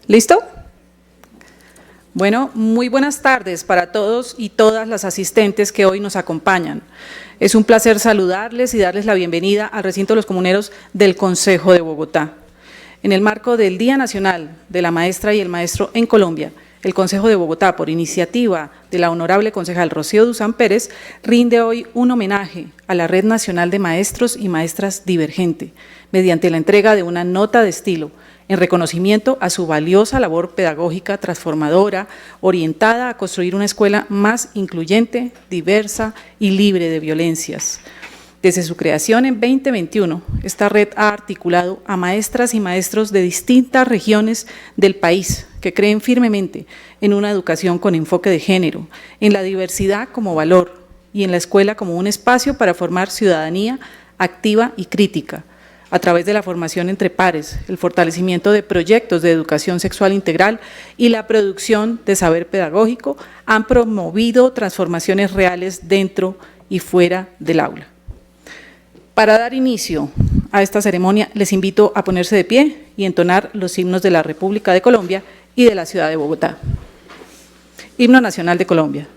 ¿Listo? Bueno, muy buenas tardes para todos y todas las asistentes que hoy nos acompañan. Es un placer saludarles y darles la bienvenida al recinto de los comuneros del Concejo de Bogotá. En el marco del Día Nacional de la Maestra y el Maestro en Colombia, el Concejo de Bogotá, por iniciativa de la honorable concejal Rocío Duzán Pérez, rinde hoy un homenaje a la Red Nacional de Maestros y Maestras Divergente, mediante la entrega de una nota de estilo, en reconocimiento a su valiosa labor pedagógica transformadora, orientada a construir una escuela más incluyente, diversa y libre de violencias. Desde su creación en 2021, esta red ha articulado a maestras y maestros de distintas regiones del país que creen firmemente en una educación con enfoque de género, en la diversidad como valor y en la escuela como un espacio para formar ciudadanía activa y crítica, a través de la formación entre pares, el fortalecimiento de proyectos de educación sexual integral y la producción de saber pedagógico, han promovido transformaciones reales dentro y fuera del aula. Para dar inicio a esta ceremonia, les invito a ponerse de pie y entonar los himnos de la República de Colombia y de la ciudad de Bogotá. Himno Nacional de Colombia.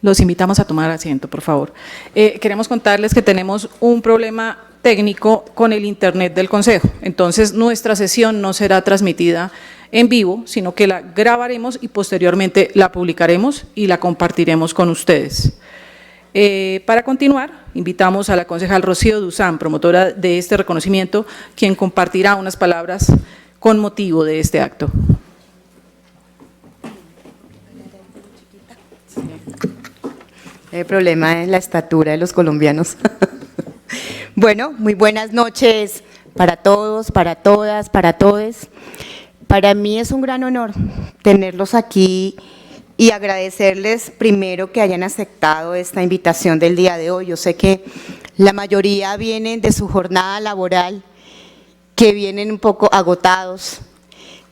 Los invitamos a tomar asiento, por favor. Queremos contarles que tenemos un problema técnico con el internet del Consejo, entonces nuestra sesión no será transmitida en vivo, sino que la grabaremos y posteriormente la publicaremos y la compartiremos con ustedes. Para continuar, invitamos a la concejal Rocío Duzán, promotora de este reconocimiento, quien compartirá unas palabras con motivo de este acto. El problema es la estatura de los colombianos. Bueno, muy buenas noches para todos, para todas, para todes. Para mí es un gran honor tenerlos aquí y agradecerles primero que hayan aceptado esta invitación del día de hoy. Yo sé que la mayoría vienen de su jornada laboral, que vienen un poco agotados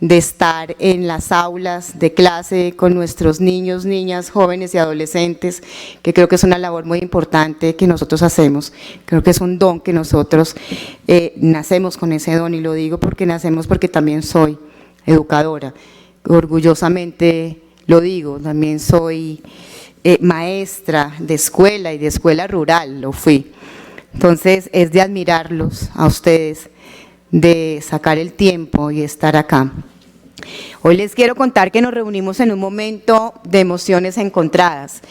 de estar en las aulas de clase con nuestros niños, niñas, jóvenes y adolescentes, que creo que es una labor muy importante que nosotros hacemos. Creo que es un don que nosotros nacemos con ese don, y lo digo porque nacemos porque también soy educadora. Orgullosamente lo digo, también soy maestra de escuela y de escuela rural, lo fui. Entonces es de admirarlos a ustedes, de sacar el tiempo y estar acá. Hoy les quiero contar que nos reunimos en un momento de emociones encontradas.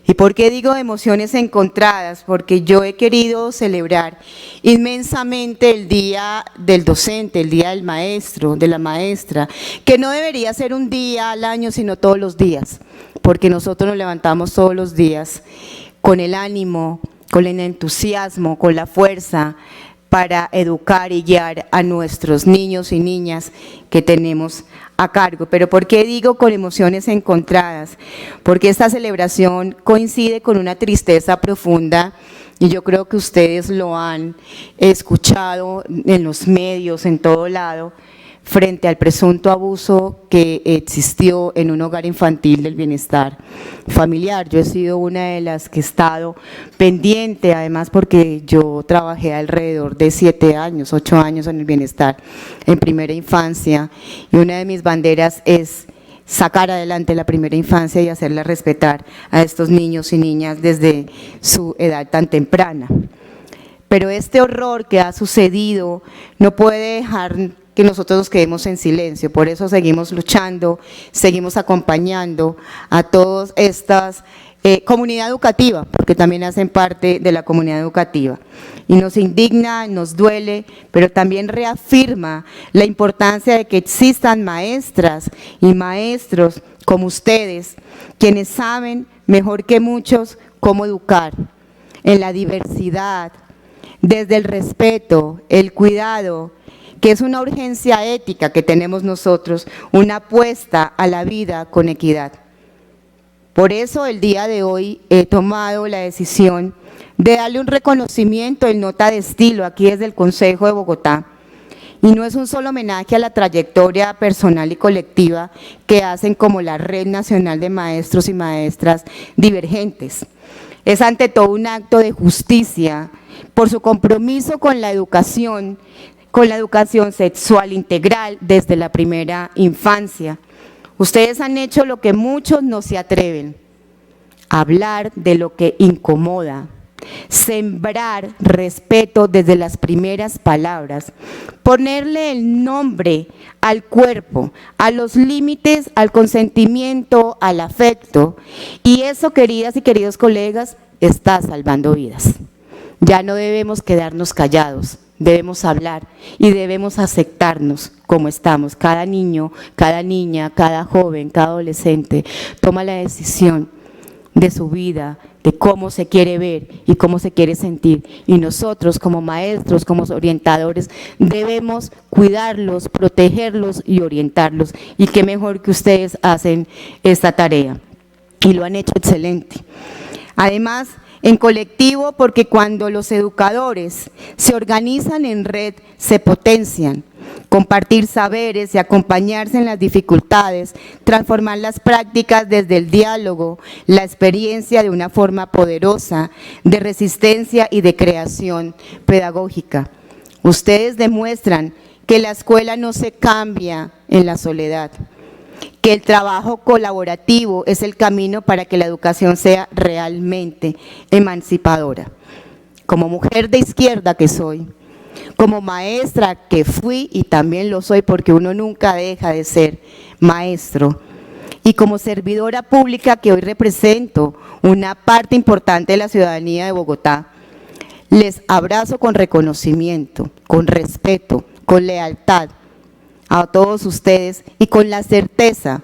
¿Y por qué digo emociones encontradas? Porque yo he querido celebrar inmensamente el Día del Docente, el Día del Maestro, de la Maestra, que no debería ser un día al año, sino todos los días, porque nosotros nos levantamos todos los días con el ánimo, con el entusiasmo, con la fuerza, para educar y guiar a nuestros niños y niñas que tenemos a cargo. Pero ¿por qué digo con emociones encontradas? Porque esta celebración coincide con una tristeza profunda, y yo creo que ustedes lo han escuchado en los medios, en todo lado, frente al presunto abuso que existió en un hogar infantil del bienestar familiar. Yo he sido una de las que he estado pendiente, además porque yo trabajé alrededor de 7 años, 8 años en el bienestar, en primera infancia, y una de mis banderas es sacar adelante la primera infancia y hacerla respetar a estos niños y niñas desde su edad tan temprana. Pero este horror que ha sucedido no puede dejar que nosotros nos quedemos en silencio. Por eso seguimos luchando, seguimos acompañando a todas estas comunidad educativa, porque también hacen parte de la comunidad educativa. Y nos indigna, nos duele, pero también reafirma la importancia de que existan maestras y maestros como ustedes, quienes saben mejor que muchos cómo educar en la diversidad, desde el respeto, el cuidado, que es una urgencia ética que tenemos nosotros, una apuesta a la vida con equidad. Por eso el día de hoy he tomado la decisión de darle un reconocimiento en nota de estilo aquí desde el Consejo de Bogotá. Y no es un solo homenaje a la trayectoria personal y colectiva que hacen como la Red Nacional de Maestros y Maestras Divergentes. Es ante todo un acto de justicia por su compromiso con la educación sexual integral desde la primera infancia. Ustedes han hecho lo que muchos no se atreven, hablar de lo que incomoda, sembrar respeto desde las primeras palabras, ponerle el nombre al cuerpo, a los límites, al consentimiento, al afecto, y eso, queridas y queridos colegas, está salvando vidas. Ya no debemos quedarnos callados, debemos hablar y debemos aceptarnos como estamos. Cada niño, cada niña, cada joven, cada adolescente toma la decisión de su vida, de cómo se quiere ver y cómo se quiere sentir. Y nosotros como maestros, como orientadores, debemos cuidarlos, protegerlos y orientarlos. Y qué mejor que ustedes hacen esta tarea. Y lo han hecho excelente. Además, en colectivo, porque cuando los educadores se organizan en red, se potencian. Compartir saberes y acompañarse en las dificultades, transformar las prácticas desde el diálogo, la experiencia de una forma poderosa de resistencia y de creación pedagógica. Ustedes demuestran que la escuela no se cambia en la soledad, que el trabajo colaborativo es el camino para que la educación sea realmente emancipadora. Como mujer de izquierda que soy, como maestra que fui y también lo soy porque uno nunca deja de ser maestro, y como servidora pública que hoy represento una parte importante de la ciudadanía de Bogotá, les abrazo con reconocimiento, con respeto, con lealtad a todos ustedes y con la certeza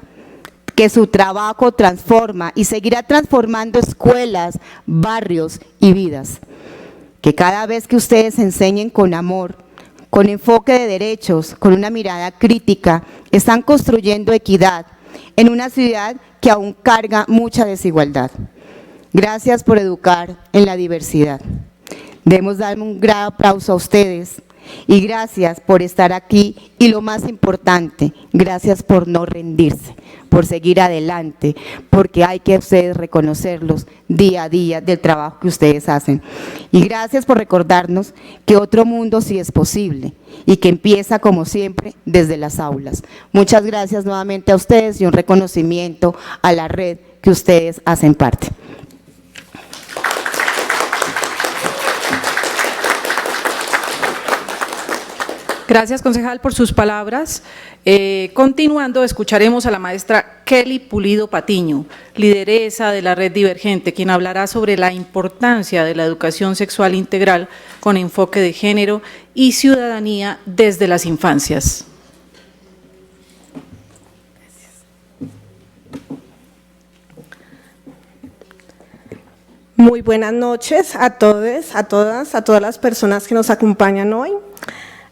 que su trabajo transforma y seguirá transformando escuelas, barrios y vidas. Que cada vez que ustedes enseñen con amor, con enfoque de derechos, con una mirada crítica, están construyendo equidad en una ciudad que aún carga mucha desigualdad. Gracias por educar en la diversidad. Debemos dar un gran aplauso a ustedes y gracias por estar aquí y lo más importante, gracias por no rendirse, por seguir adelante, porque hay que ustedes reconocerlos día a día del trabajo que ustedes hacen. Y gracias por recordarnos que otro mundo sí es posible y que empieza como siempre desde las aulas. Muchas gracias nuevamente a ustedes y un reconocimiento a la red que ustedes hacen parte. Gracias, concejal, por sus palabras. Continuando, escucharemos a la maestra Kelly Pulido Patiño, lideresa de la Red Divergente, quien hablará sobre la importancia de la educación sexual integral con enfoque de género y ciudadanía desde las infancias. Muy buenas noches a todos, a todas las personas que nos acompañan hoy,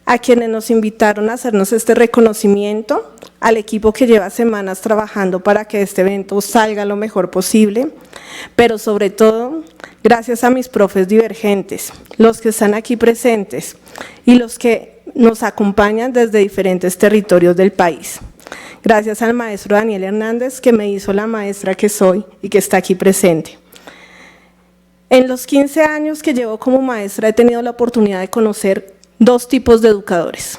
a quienes nos invitaron a hacernos este reconocimiento, al equipo que lleva semanas trabajando para que este evento salga lo mejor posible, pero sobre todo, gracias a mis profes divergentes, los que están aquí presentes y los que nos acompañan desde diferentes territorios del país. Gracias al maestro Daniel Hernández, que me hizo la maestra que soy y que está aquí presente. En los 15 años que llevo como maestra he tenido la oportunidad de conocer dos tipos de educadores.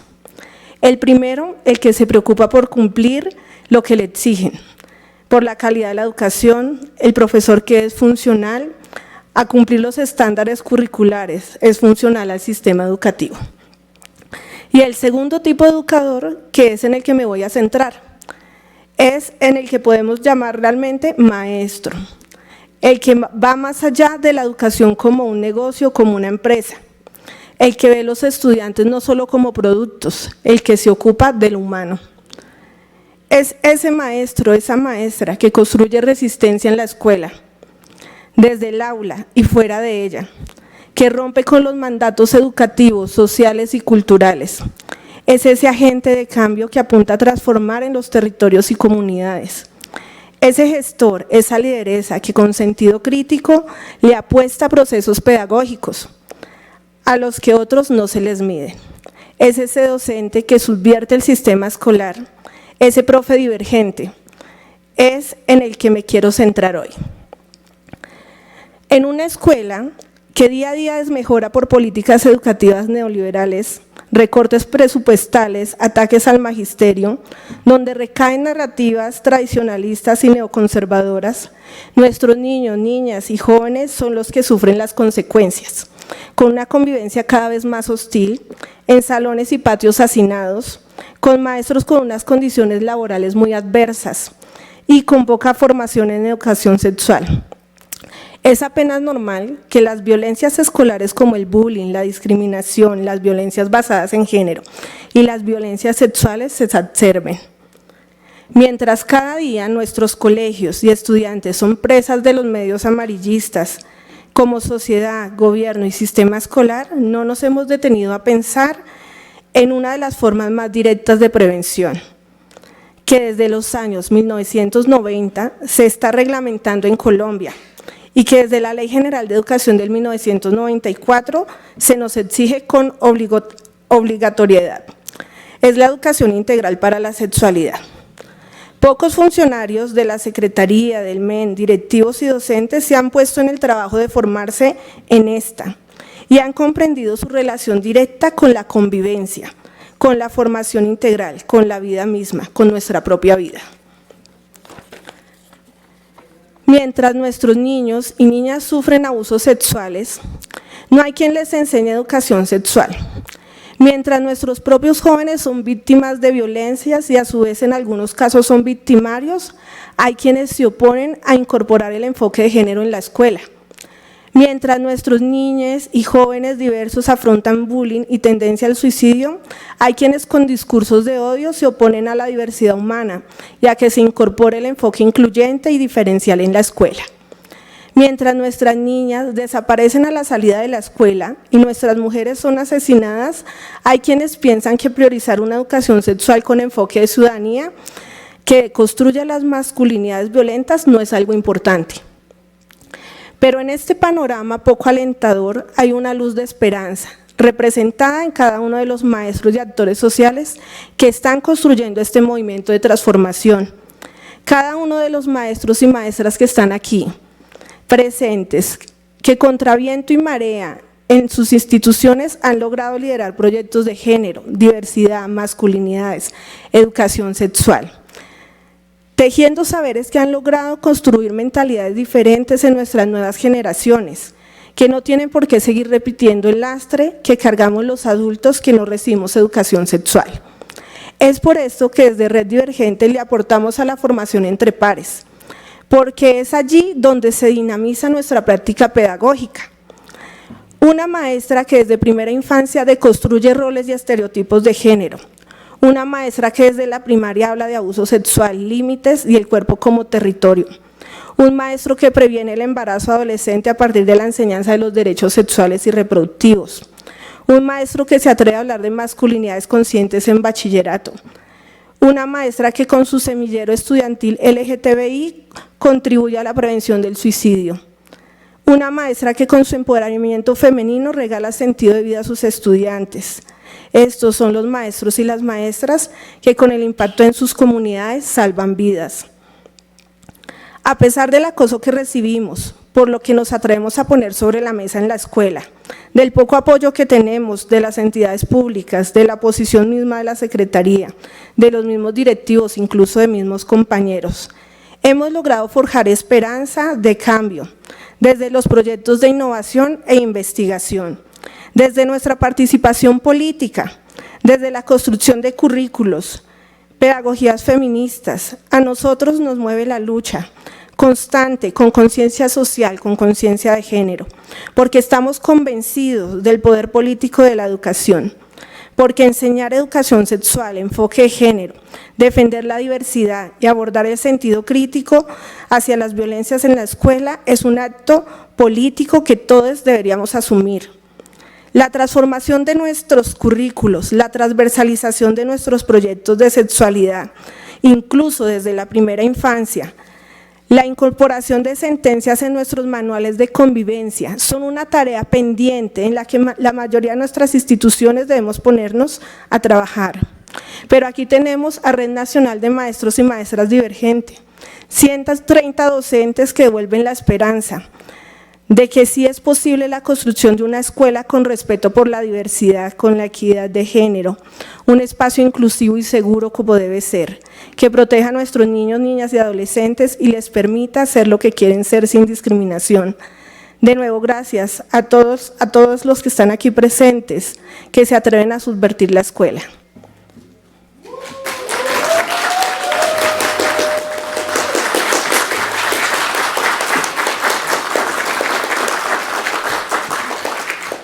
El primero, el que se preocupa por cumplir lo que le exigen, por la calidad de la educación, el profesor que es funcional a cumplir los estándares curriculares, es funcional al sistema educativo. Y el segundo tipo de educador, que es en el que me voy a centrar, es en el que podemos llamar realmente maestro. El que va más allá de la educación como un negocio, como una empresa. El que ve a los estudiantes no solo como productos, el que se ocupa del humano. Es ese maestro, esa maestra que construye resistencia en la escuela, desde el aula y fuera de ella, que rompe con los mandatos educativos, sociales y culturales. Es ese agente de cambio que apunta a transformar en los territorios y comunidades. Ese gestor, esa lideresa que con sentido crítico le apuesta a procesos pedagógicos, a los que otros no se les miden. Es ese docente que subvierte el sistema escolar, ese profe divergente, es en el que me quiero centrar hoy. En una escuela que día a día desmejora por políticas educativas neoliberales, recortes presupuestales, ataques al magisterio, donde recaen narrativas tradicionalistas y neoconservadoras, nuestros niños, niñas y jóvenes son los que sufren las consecuencias, con una convivencia cada vez más hostil, en salones y patios hacinados, con maestros con unas condiciones laborales muy adversas y con poca formación en educación sexual. Es apenas normal que las violencias escolares como el bullying, la discriminación, las violencias basadas en género y las violencias sexuales se exacerben. Mientras cada día nuestros colegios y estudiantes son presas de los medios amarillistas, como sociedad, gobierno y sistema escolar, no nos hemos detenido a pensar en una de las formas más directas de prevención, que desde los años 1990 se está reglamentando en Colombia, y que desde la Ley General de Educación del 1994 se nos exige con obligatoriedad. Es la educación integral para la sexualidad. Pocos funcionarios de la Secretaría, del MEN, directivos y docentes se han puesto en el trabajo de formarse en esta y han comprendido su relación directa con la convivencia, con la formación integral, con la vida misma, con nuestra propia vida. Mientras nuestros niños y niñas sufren abusos sexuales, no hay quien les enseñe educación sexual. Mientras nuestros propios jóvenes son víctimas de violencias y a su vez en algunos casos son victimarios, hay quienes se oponen a incorporar el enfoque de género en la escuela. Mientras nuestros niños y jóvenes diversos afrontan bullying y tendencia al suicidio, hay quienes con discursos de odio se oponen a la diversidad humana y a que se incorpore el enfoque incluyente y diferencial en la escuela. Mientras nuestras niñas desaparecen a la salida de la escuela y nuestras mujeres son asesinadas, hay quienes piensan que priorizar una educación sexual con enfoque de ciudadanía que construya las masculinidades violentas no es algo importante. Pero en este panorama poco alentador hay una luz de esperanza, representada en cada uno de los maestros y actores sociales que están construyendo este movimiento de transformación. Cada uno de los maestros y maestras que están aquí, presentes, que contra viento y marea en sus instituciones han logrado liderar proyectos de género, diversidad, masculinidades, educación sexual. Tejiendo saberes que han logrado construir mentalidades diferentes en nuestras nuevas generaciones, que no tienen por qué seguir repitiendo el lastre que cargamos los adultos que no recibimos educación sexual. Es por esto que desde Red Divergente le aportamos a la formación entre pares, porque es allí donde se dinamiza nuestra práctica pedagógica. Una maestra que desde primera infancia deconstruye roles y estereotipos de género. Una maestra que desde la primaria habla de abuso sexual, límites y el cuerpo como territorio. Un maestro que previene el embarazo adolescente a partir de la enseñanza de los derechos sexuales y reproductivos. Un maestro que se atreve a hablar de masculinidades conscientes en bachillerato. Una maestra que con su semillero estudiantil LGTBI contribuye a la prevención del suicidio. Una maestra que con su empoderamiento femenino regala sentido de vida a sus estudiantes. Estos son los maestros y las maestras que con el impacto en sus comunidades salvan vidas. A pesar del acoso que recibimos, por lo que nos atrevemos a poner sobre la mesa en la escuela, del poco apoyo que tenemos de las entidades públicas, de la posición misma de la Secretaría, de los mismos directivos, incluso de mismos compañeros, hemos logrado forjar esperanza de cambio, desde los proyectos de innovación e investigación, desde nuestra participación política, desde la construcción de currículos, pedagogías feministas. A nosotros nos mueve la lucha constante, con conciencia social, con conciencia de género, porque estamos convencidos del poder político de la educación, porque enseñar educación sexual, enfoque de género, defender la diversidad y abordar el sentido crítico hacia las violencias en la escuela es un acto político que todos deberíamos asumir. La transformación de nuestros currículos, la transversalización de nuestros proyectos de sexualidad, incluso desde la primera infancia, la incorporación de sentencias en nuestros manuales de convivencia son una tarea pendiente en la que la mayoría de nuestras instituciones debemos ponernos a trabajar. Pero aquí tenemos a Red Nacional de Maestros y Maestras Divergente, 130 docentes que devuelven la esperanza de que sí es posible la construcción de una escuela con respeto por la diversidad, con la equidad de género, un espacio inclusivo y seguro como debe ser, que proteja a nuestros niños, niñas y adolescentes y les permita ser lo que quieren ser sin discriminación. De nuevo, gracias a todos los que están aquí presentes, que se atreven a subvertir la escuela.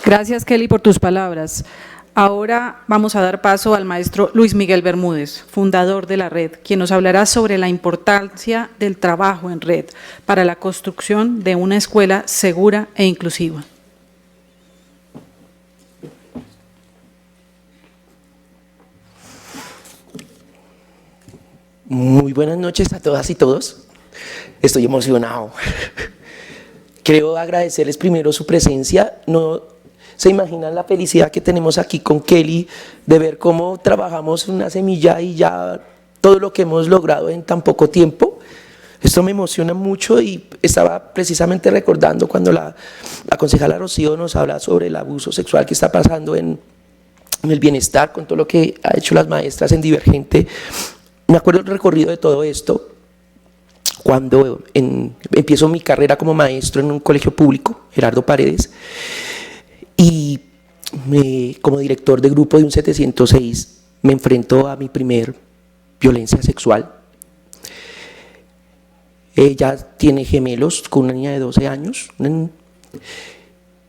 Gracias, Kelly, por tus palabras. Ahora vamos a dar paso al maestro Luis Miguel Bermúdez, fundador de la red, quien nos hablará sobre la importancia del trabajo en red para la construcción de una escuela segura e inclusiva. Muy buenas noches a todas y todos. Estoy emocionado. Quiero agradecerles primero su presencia. No se imaginan la felicidad que tenemos aquí con Kelly de ver cómo trabajamos una semilla y ya todo lo que hemos logrado en tan poco tiempo. Esto me emociona mucho y estaba precisamente recordando cuando la concejala Rocío nos habla sobre el abuso sexual que está pasando en el bienestar, con todo lo que ha hecho las maestras en Divergente. Me acuerdo del recorrido de todo esto cuando empiezo mi carrera como maestro en un colegio público, Gerardo Paredes, y como director de grupo de un 706 me enfrento a mi primer violencia sexual. Ella tiene gemelos con una niña de 12 años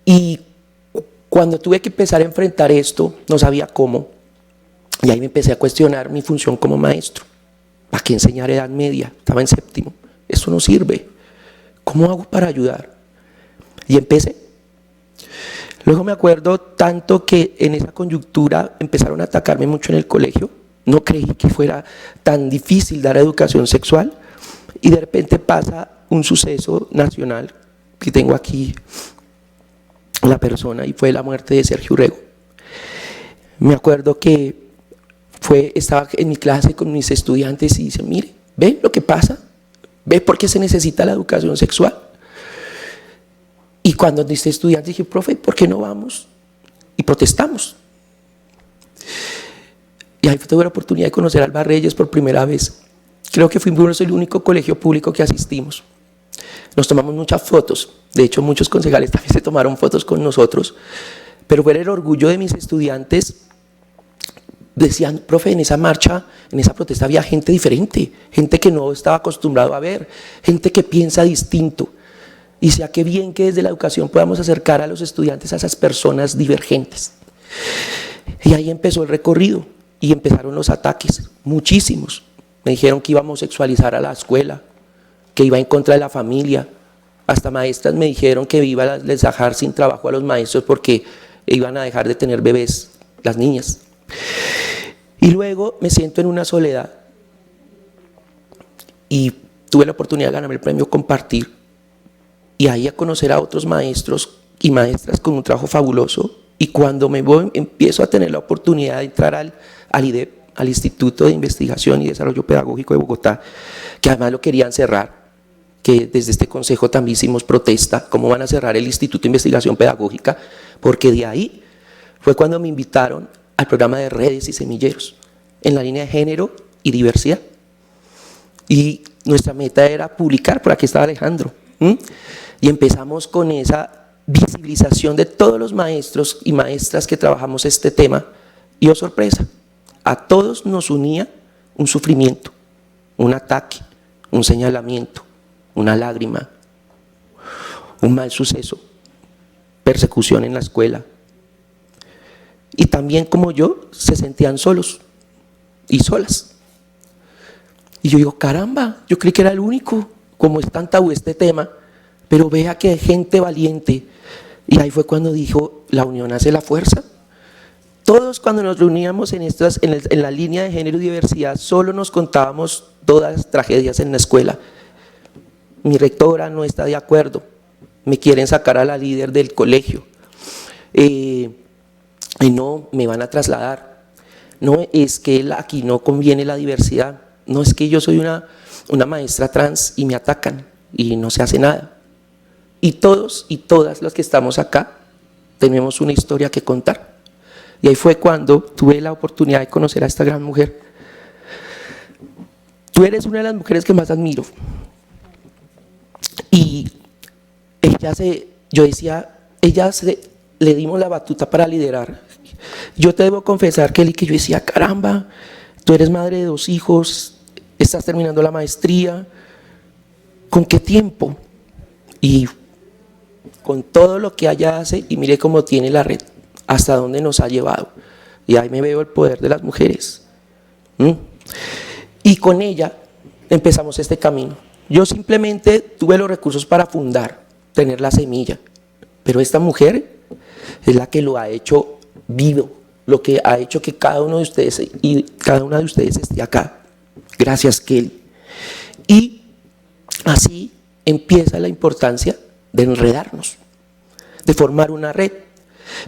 y cuando tuve que empezar a enfrentar esto no sabía cómo, y ahí me empecé a cuestionar mi función como maestro. ¿Para qué enseñar edad media? Estaba en séptimo. Esto no sirve. ¿Cómo hago para ayudar? Y empecé. Luego me acuerdo tanto que en esa coyuntura empezaron a atacarme mucho en el colegio. No creí que fuera tan difícil dar educación sexual. Y de repente pasa un suceso nacional, que tengo aquí la persona, y fue la muerte de Sergio Urrego. Me acuerdo que estaba en mi clase con mis estudiantes y dice: mire, ¿ve lo que pasa? ¿Ve por qué se necesita la educación sexual? Y cuando este estudiante dije: profe, ¿por qué no vamos? Y protestamos. Y ahí tuve la oportunidad de conocer a Alba Reyes por primera vez. Creo que fuimos el único colegio público que asistimos. Nos tomamos muchas fotos, de hecho muchos concejales también se tomaron fotos con nosotros, pero fue el orgullo de mis estudiantes. Decían, profe, en esa marcha, en esa protesta había gente diferente, gente que no estaba acostumbrado a ver, gente que piensa distinto. Y sea qué bien que desde la educación podamos acercar a los estudiantes a esas personas divergentes. Y ahí empezó el recorrido y empezaron los ataques, muchísimos. Me dijeron que iba a homosexualizar a la escuela, que iba en contra de la familia. Hasta maestras me dijeron que iba a dejar sin trabajo a los maestros porque iban a dejar de tener bebés las niñas. Y luego me siento en una soledad y tuve la oportunidad de ganarme el premio Compartir y ahí a conocer a otros maestros y maestras con un trabajo fabuloso. Y cuando me voy, empiezo a tener la oportunidad de entrar al IDEP, al Instituto de Investigación y Desarrollo Pedagógico de Bogotá, que además lo querían cerrar, que desde este consejo también hicimos protesta, cómo van a cerrar el Instituto de Investigación Pedagógica, porque de ahí fue cuando me invitaron al programa de redes y semilleros, en la línea de género y diversidad. Y nuestra meta era publicar, por aquí estaba Alejandro, y empezamos con esa visibilización de todos los maestros y maestras que trabajamos este tema, y oh sorpresa, a todos nos unía un sufrimiento, un ataque, un señalamiento, una lágrima, un mal suceso, persecución en la escuela. Y también, como yo, se sentían solos y solas. Y yo digo, caramba, yo creí que era el único, como es tan tabú este tema, pero vea que hay gente valiente. Y ahí fue cuando dijo, la unión hace la fuerza. Todos cuando nos reuníamos en la línea de género y diversidad, solo nos contábamos todas las tragedias en la escuela. Mi rectora no está de acuerdo, me quieren sacar a la líder del colegio. Y no, me van a trasladar. No, es que aquí no conviene la diversidad. No, es que yo soy una maestra trans y me atacan y no se hace nada. Y todos y todas los que estamos acá tenemos una historia que contar. Y ahí fue cuando tuve la oportunidad de conocer a esta gran mujer. Tú eres una de las mujeres que más admiro. Y yo decía, le dimos la batuta para liderar. Yo te debo confesar, Kelly, que yo decía, caramba, tú eres madre de 2 hijos, estás terminando la maestría, ¿con qué tiempo? Y con todo lo que ella hace, y mire cómo tiene la red, hasta dónde nos ha llevado. Y ahí me veo el poder de las mujeres. Y con ella empezamos este camino. Yo simplemente tuve los recursos para fundar, tener la semilla, pero esta mujer es la que lo ha hecho vivo, lo que ha hecho que cada uno de ustedes y cada una de ustedes esté acá. Gracias, Kelly. Y así empieza la importancia de enredarnos, de formar una red.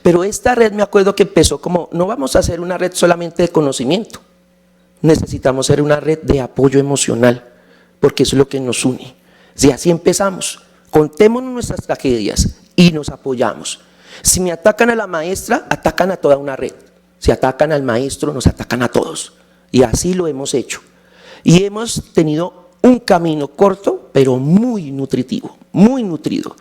Pero esta red, me acuerdo que empezó como, no vamos a hacer una red solamente de conocimiento, necesitamos ser una red de apoyo emocional, porque eso es lo que nos une. Si así empezamos, contémonos nuestras tragedias y nos apoyamos. Si me atacan a la maestra, atacan a toda una red. Si atacan al maestro, nos atacan a todos. Y así lo hemos hecho. Y hemos tenido un camino corto, pero muy nutritivo, muy nutrido.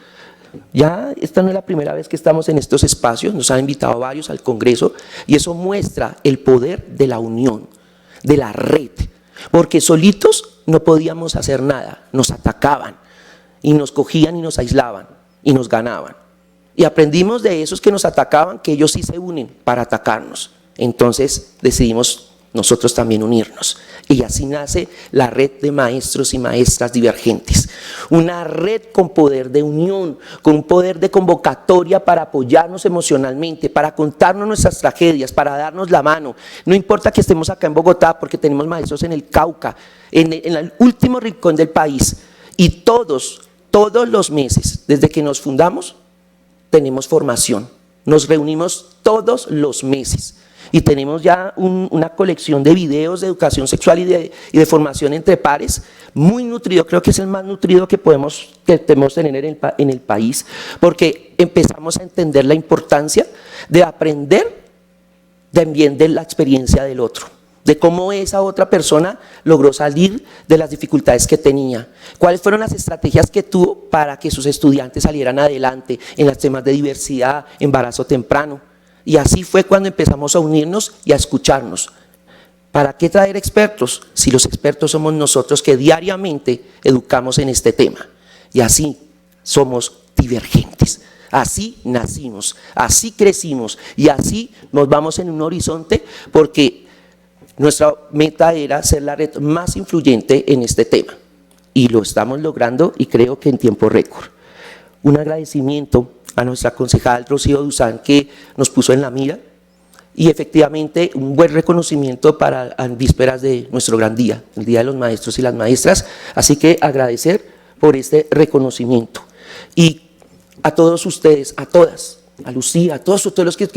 Ya esta no es la primera vez que estamos en estos espacios, nos han invitado varios al Congreso, y eso muestra el poder de la unión, de la red. Porque solitos no podíamos hacer nada, nos atacaban, y nos cogían y nos aislaban, y nos ganaban. Y aprendimos de esos que nos atacaban que ellos sí se unen para atacarnos. Entonces decidimos nosotros también unirnos. Y así nace la red de maestros y maestras divergentes. Una red con poder de unión, con un poder de convocatoria para apoyarnos emocionalmente, para contarnos nuestras tragedias, para darnos la mano. No importa que estemos acá en Bogotá, porque tenemos maestros en el Cauca, en el último rincón del país. Y todos los meses, desde que nos fundamos, tenemos formación, nos reunimos todos los meses y tenemos ya una colección de videos de educación sexual y de formación entre pares, muy nutrido, creo que es el más nutrido que podemos tener en el país, porque empezamos a entender la importancia de aprender también de la experiencia del otro, de cómo esa otra persona logró salir de las dificultades que tenía, cuáles fueron las estrategias que tuvo para que sus estudiantes salieran adelante en los temas de diversidad, embarazo temprano. Y así fue cuando empezamos a unirnos y a escucharnos. ¿Para qué traer expertos? Si los expertos somos nosotros que diariamente educamos en este tema. Y así somos divergentes. Así nacimos, así crecimos y así nos vamos en un horizonte, porque nuestra meta era ser la red más influyente en este tema y lo estamos logrando, y creo que en tiempo récord. Un agradecimiento a nuestra concejal Rocío Duzán, que nos puso en la mira, y efectivamente un buen reconocimiento para en vísperas de nuestro gran día, el Día de los Maestros y las Maestras. Así que agradecer por este reconocimiento. Y a todos ustedes, a todas, a Lucía, a todos los que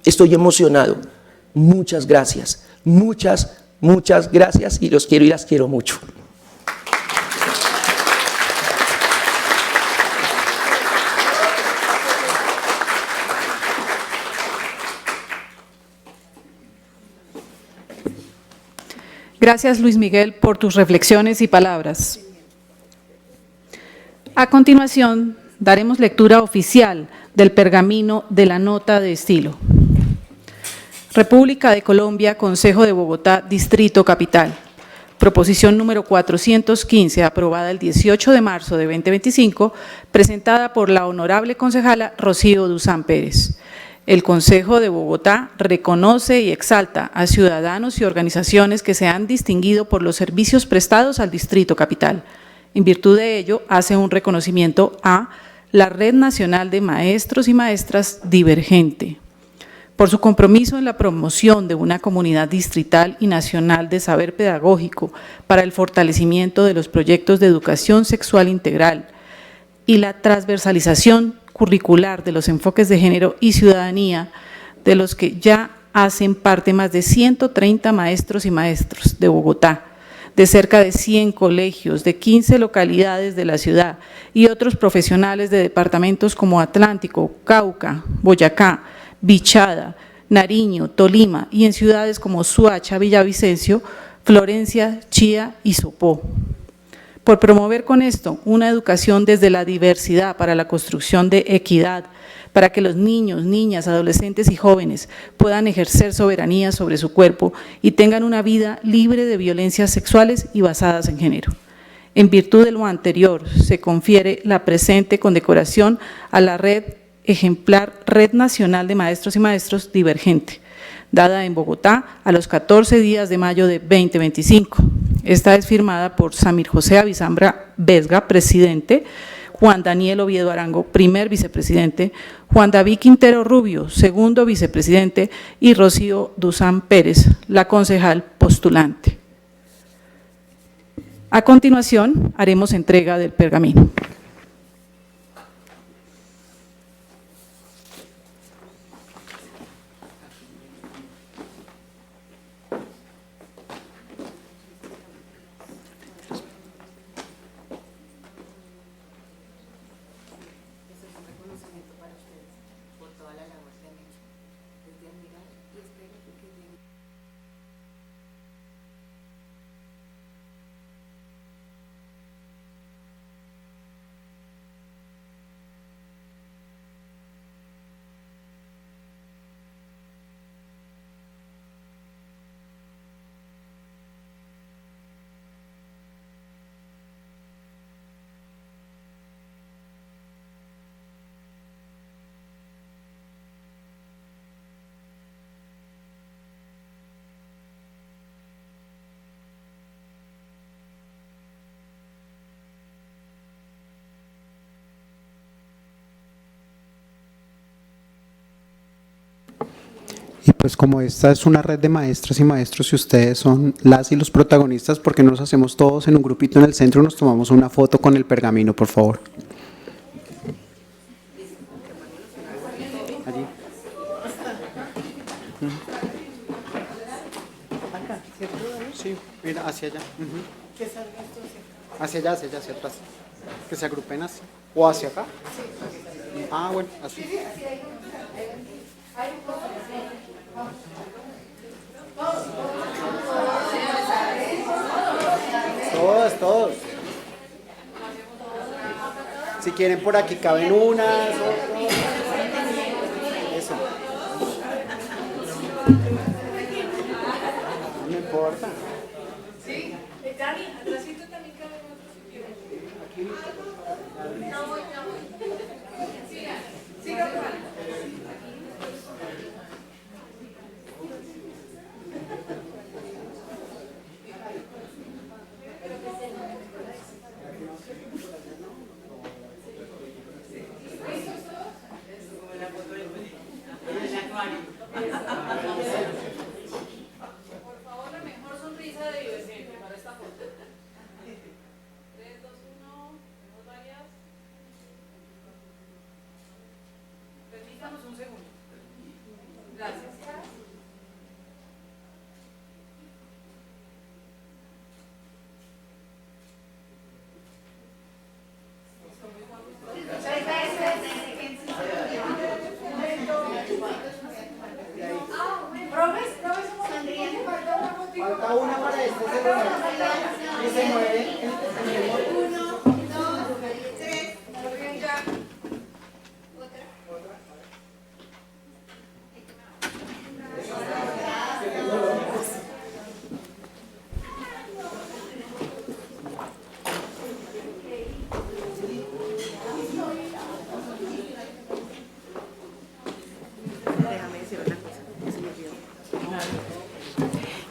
estoy emocionado, muchas gracias, muchas gracias, y los quiero y las quiero mucho. Gracias, Luis Miguel, por tus reflexiones y palabras. A continuación, daremos lectura oficial del pergamino de la nota de estilo. República de Colombia, Consejo de Bogotá, Distrito Capital. Proposición número 415, aprobada el 18 de marzo de 2025, presentada por la honorable concejala Rocío Duzán Pérez. El Consejo de Bogotá reconoce y exalta a ciudadanos y organizaciones que se han distinguido por los servicios prestados al Distrito Capital. En virtud de ello, hace un reconocimiento a la Red Nacional de Maestros y Maestras Divergente, por su compromiso en la promoción de una comunidad distrital y nacional de saber pedagógico para el fortalecimiento de los proyectos de educación sexual integral y la transversalización curricular de los enfoques de género y ciudadanía, de los que ya hacen parte más de 130 maestros y maestros de Bogotá, de cerca de 100 colegios, de 15 localidades de la ciudad y otros profesionales de departamentos como Atlántico, Cauca, Boyacá, Bichada, Nariño, Tolima, y en ciudades como Suacha, Villavicencio, Florencia, Chía y Sopó. Por promover con esto una educación desde la diversidad para la construcción de equidad, para que los niños, niñas, adolescentes y jóvenes puedan ejercer soberanía sobre su cuerpo y tengan una vida libre de violencias sexuales y basadas en género. En virtud de lo anterior, se confiere la presente condecoración a la Red Nacional de Maestros y Maestros Divergente, dada en Bogotá a los 14 días de mayo de 2025. Esta es firmada por Samir José Avizambra Vesga, presidente; Juan Daniel Oviedo Arango, primer vicepresidente; Juan David Quintero Rubio, segundo vicepresidente; y Rocío Duzán Pérez, la concejal postulante. A continuación, haremos entrega del pergamino. Y pues como esta es una red de maestras y maestros y ustedes son las y los protagonistas, ¿por qué no nos hacemos todos en un grupito en el centro y nos tomamos una foto con el pergamino, por favor? Allí. Acá, ¿cierto? Sí, mira, hacia allá. Hacia allá, hacia atrás. Que se agrupen así. ¿O hacia acá? Ah, bueno, así. Si quieren por aquí caben unas, otras. Eso. No importa. Sí, Dani, atrásito también cabe otro si quieres. Siga, Juan. Por favor, la mejor sonrisa de Vivenciente para esta foto. 3, 2, 1, tenemos varias. Permítanos un segundo. Gracias. Falta una para este celular. Y se mueve.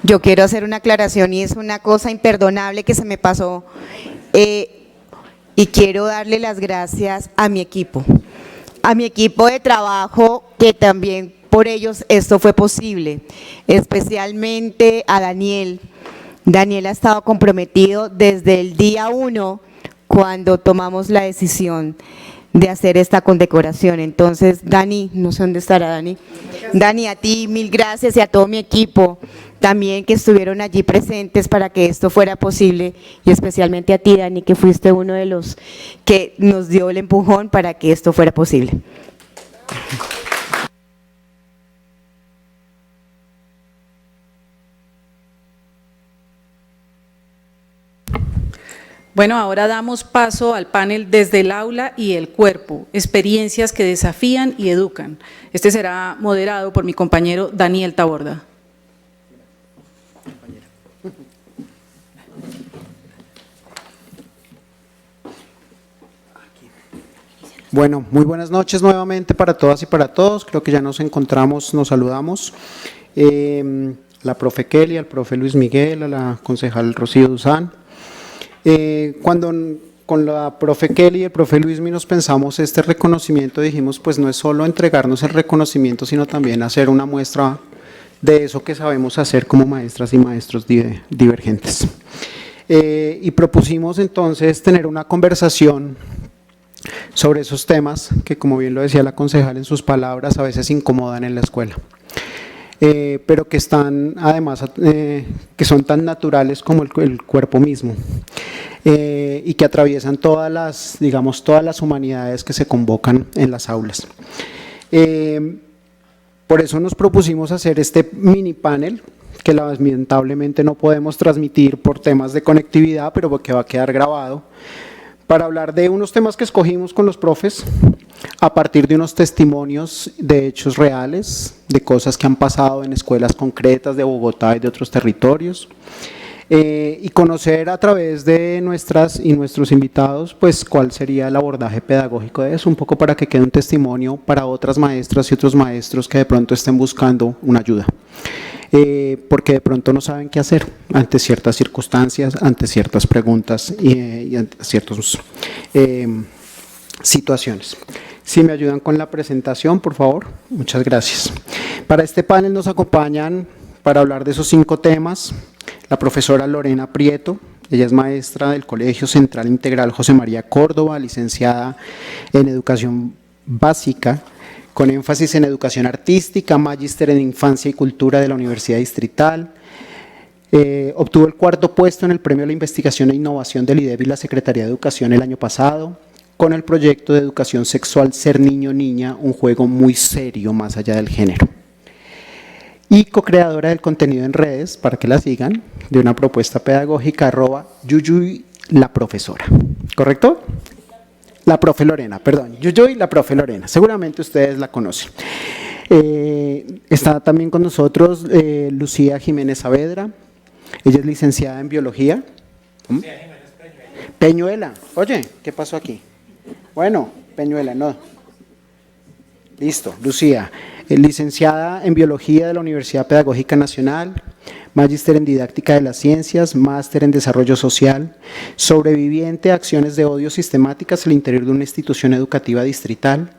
Yo quiero hacer una aclaración y es una cosa imperdonable que se me pasó y quiero darle las gracias a mi equipo de trabajo, que también por ellos esto fue posible, especialmente a Daniel. Daniel ha estado comprometido desde el día 1 cuando tomamos la decisión de hacer esta condecoración. Entonces, Dani, no sé dónde estará Dani. Dani, a ti mil gracias y a todo mi equipo también que estuvieron allí presentes para que esto fuera posible, y especialmente a ti, Dani, que fuiste uno de los que nos dio el empujón para que esto fuera posible. Bueno, ahora damos paso al panel Desde el aula y el cuerpo, experiencias que desafían y educan. Este será moderado por mi compañero Daniel Taborda. Bueno, muy buenas noches nuevamente para todas y para todos. Creo que ya nos encontramos, nos saludamos. La profe Kelly, al profe Luis Miguel, a la concejal Rocío Duzán. Cuando con la profe Kelly y el profe Luis nos pensamos este reconocimiento, dijimos, pues no es solo entregarnos el reconocimiento, sino también hacer una muestra de eso que sabemos hacer como maestras y maestros divergentes. Y propusimos entonces tener una conversación sobre esos temas que, como bien lo decía la concejal en sus palabras, a veces incomodan en la escuela, pero que están además, que son tan naturales como el cuerpo mismo, y que atraviesan todas las, digamos, todas las humanidades que se convocan en las aulas. Por eso nos propusimos hacer este mini panel, que lamentablemente no podemos transmitir por temas de conectividad, pero que va a quedar grabado, para hablar de unos temas que escogimos con los profes a partir de unos testimonios de hechos reales, de cosas que han pasado en escuelas concretas de Bogotá y de otros territorios, y conocer a través de nuestras y nuestros invitados pues cuál sería el abordaje pedagógico de eso, un poco para que quede un testimonio para otras maestras y otros maestros que de pronto estén buscando una ayuda. Porque de pronto no saben qué hacer ante ciertas circunstancias, ante ciertas preguntas y ante ciertas situaciones. Si me ayudan con la presentación, por favor, muchas gracias. Para este panel nos acompañan, para hablar de esos 5 temas, la profesora Lorena Prieto. Ella es maestra del Colegio Central Integral José María Córdoba, licenciada en Educación Básica, con énfasis en educación artística, magíster en infancia y cultura de la Universidad Distrital. Obtuvo el 4º puesto en el Premio a la Investigación e Innovación del IDEB y la Secretaría de Educación el año pasado, con el proyecto de educación sexual Ser Niño Niña, un juego muy serio más allá del género. Y co-creadora del contenido en redes, para que la sigan, de una propuesta pedagógica @yuyuy la profesora. ¿Correcto? La profe Lorena, perdón, Yuyuy, la profe Lorena, seguramente ustedes la conocen. Está también con nosotros Lucía Jiménez Saavedra, ella es licenciada en Biología. ¿Mm? Peñuela, oye, ¿qué pasó aquí? Bueno, Peñuela, no. Listo, Lucía, licenciada en Biología de la Universidad Pedagógica Nacional, magíster en Didáctica de las Ciencias, máster en Desarrollo Social, sobreviviente a acciones de odio sistemáticas al interior de una institución educativa distrital,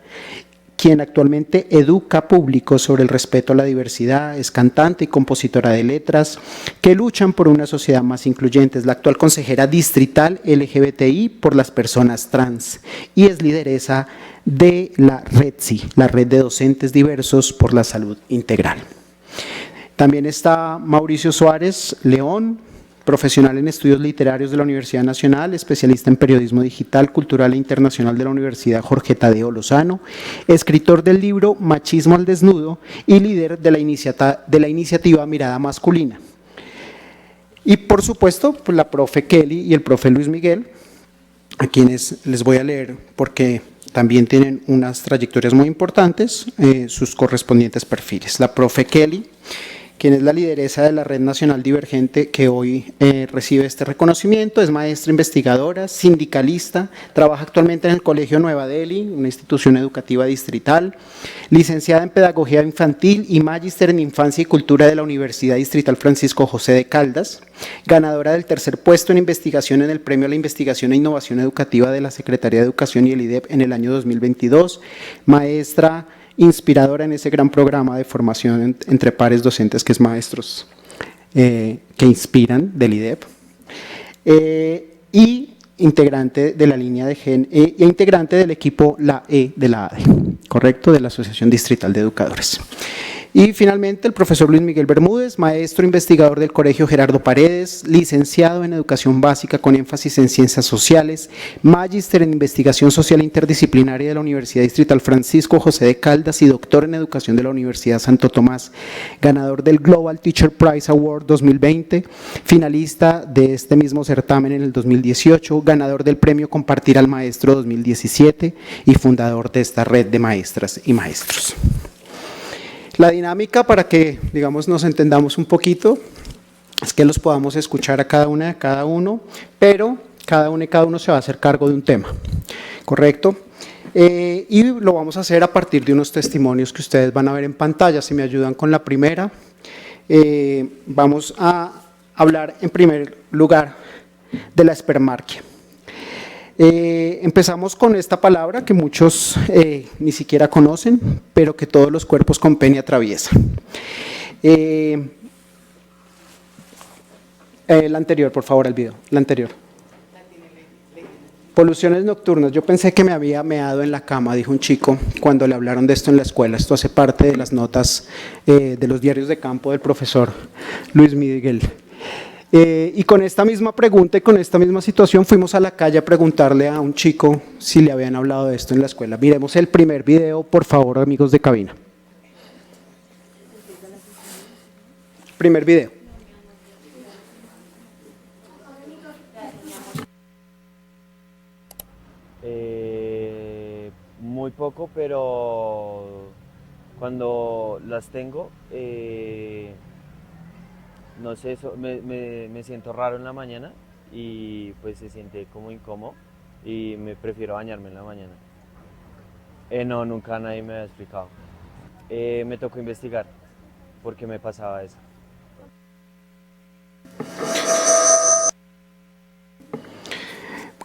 quien actualmente educa público sobre el respeto a la diversidad, es cantante y compositora de letras que luchan por una sociedad más incluyente. Es la actual consejera distrital LGBTI por las personas trans y es lideresa de la REDSI, la Red de Docentes Diversos por la Salud Integral. También está Mauricio Suárez León, profesional en estudios literarios de la Universidad Nacional, especialista en periodismo digital, cultural e internacional de la Universidad Jorge Tadeo Lozano, escritor del libro Machismo al Desnudo y líder de la iniciativa Mirada Masculina. Y por supuesto, pues la profe Kelly y el profe Luis Miguel, a quienes les voy a leer porque también tienen unas trayectorias muy importantes, sus correspondientes perfiles. La profe Kelly, quien es la lideresa de la Red Nacional Divergente que hoy recibe este reconocimiento, es maestra investigadora, sindicalista, trabaja actualmente en el Colegio Nueva Delhi, una institución educativa distrital, licenciada en Pedagogía Infantil y magíster en Infancia y Cultura de la Universidad Distrital Francisco José de Caldas, ganadora del tercer puesto en investigación en el Premio a la Investigación e Innovación Educativa de la Secretaría de Educación y el IDEP en el año 2022, maestra inspiradora en ese gran programa de formación entre pares docentes que es Maestros que Inspiran del IDEP, y integrante de la línea de GEN e integrante del equipo La E de la ADE, correcto, de la Asociación Distrital de Educadores. Y finalmente el profesor Luis Miguel Bermúdez, maestro investigador del Colegio Gerardo Paredes, licenciado en Educación Básica con énfasis en Ciencias Sociales, magíster en Investigación Social Interdisciplinaria de la Universidad Distrital Francisco José de Caldas y doctor en Educación de la Universidad Santo Tomás, ganador del Global Teacher Prize Award 2020, finalista de este mismo certamen en el 2018, ganador del Premio Compartir al Maestro 2017 y fundador de esta red de maestras y maestros. La dinámica, para que, digamos, nos entendamos un poquito, es que los podamos escuchar a cada una, a cada uno, pero cada uno y cada uno se va a hacer cargo de un tema, ¿correcto? Y lo vamos a hacer a partir de unos testimonios que ustedes van a ver en pantalla. Si me ayudan con la primera, vamos a hablar en primer lugar de la espermarquia. Empezamos con esta palabra que muchos ni siquiera conocen, pero que todos los cuerpos con pene atraviesan. La anterior, por favor, el video, la anterior. Poluciones nocturnas. Yo pensé que me había meado en la cama, dijo un chico cuando le hablaron de esto en la escuela. Esto hace parte de las notas de los diarios de campo del profesor Luis Miguel. Y con esta misma pregunta y con esta misma situación fuimos a la calle a preguntarle a un chico si le habían hablado de esto en la escuela. Miremos el primer video, por favor, amigos de cabina. Primer video. Muy poco, pero cuando las tengo, no sé, me siento raro en la mañana y pues se siente como incómodo y me prefiero bañarme en la mañana. No, nunca nadie me había explicado. Me tocó investigar por qué me pasaba eso.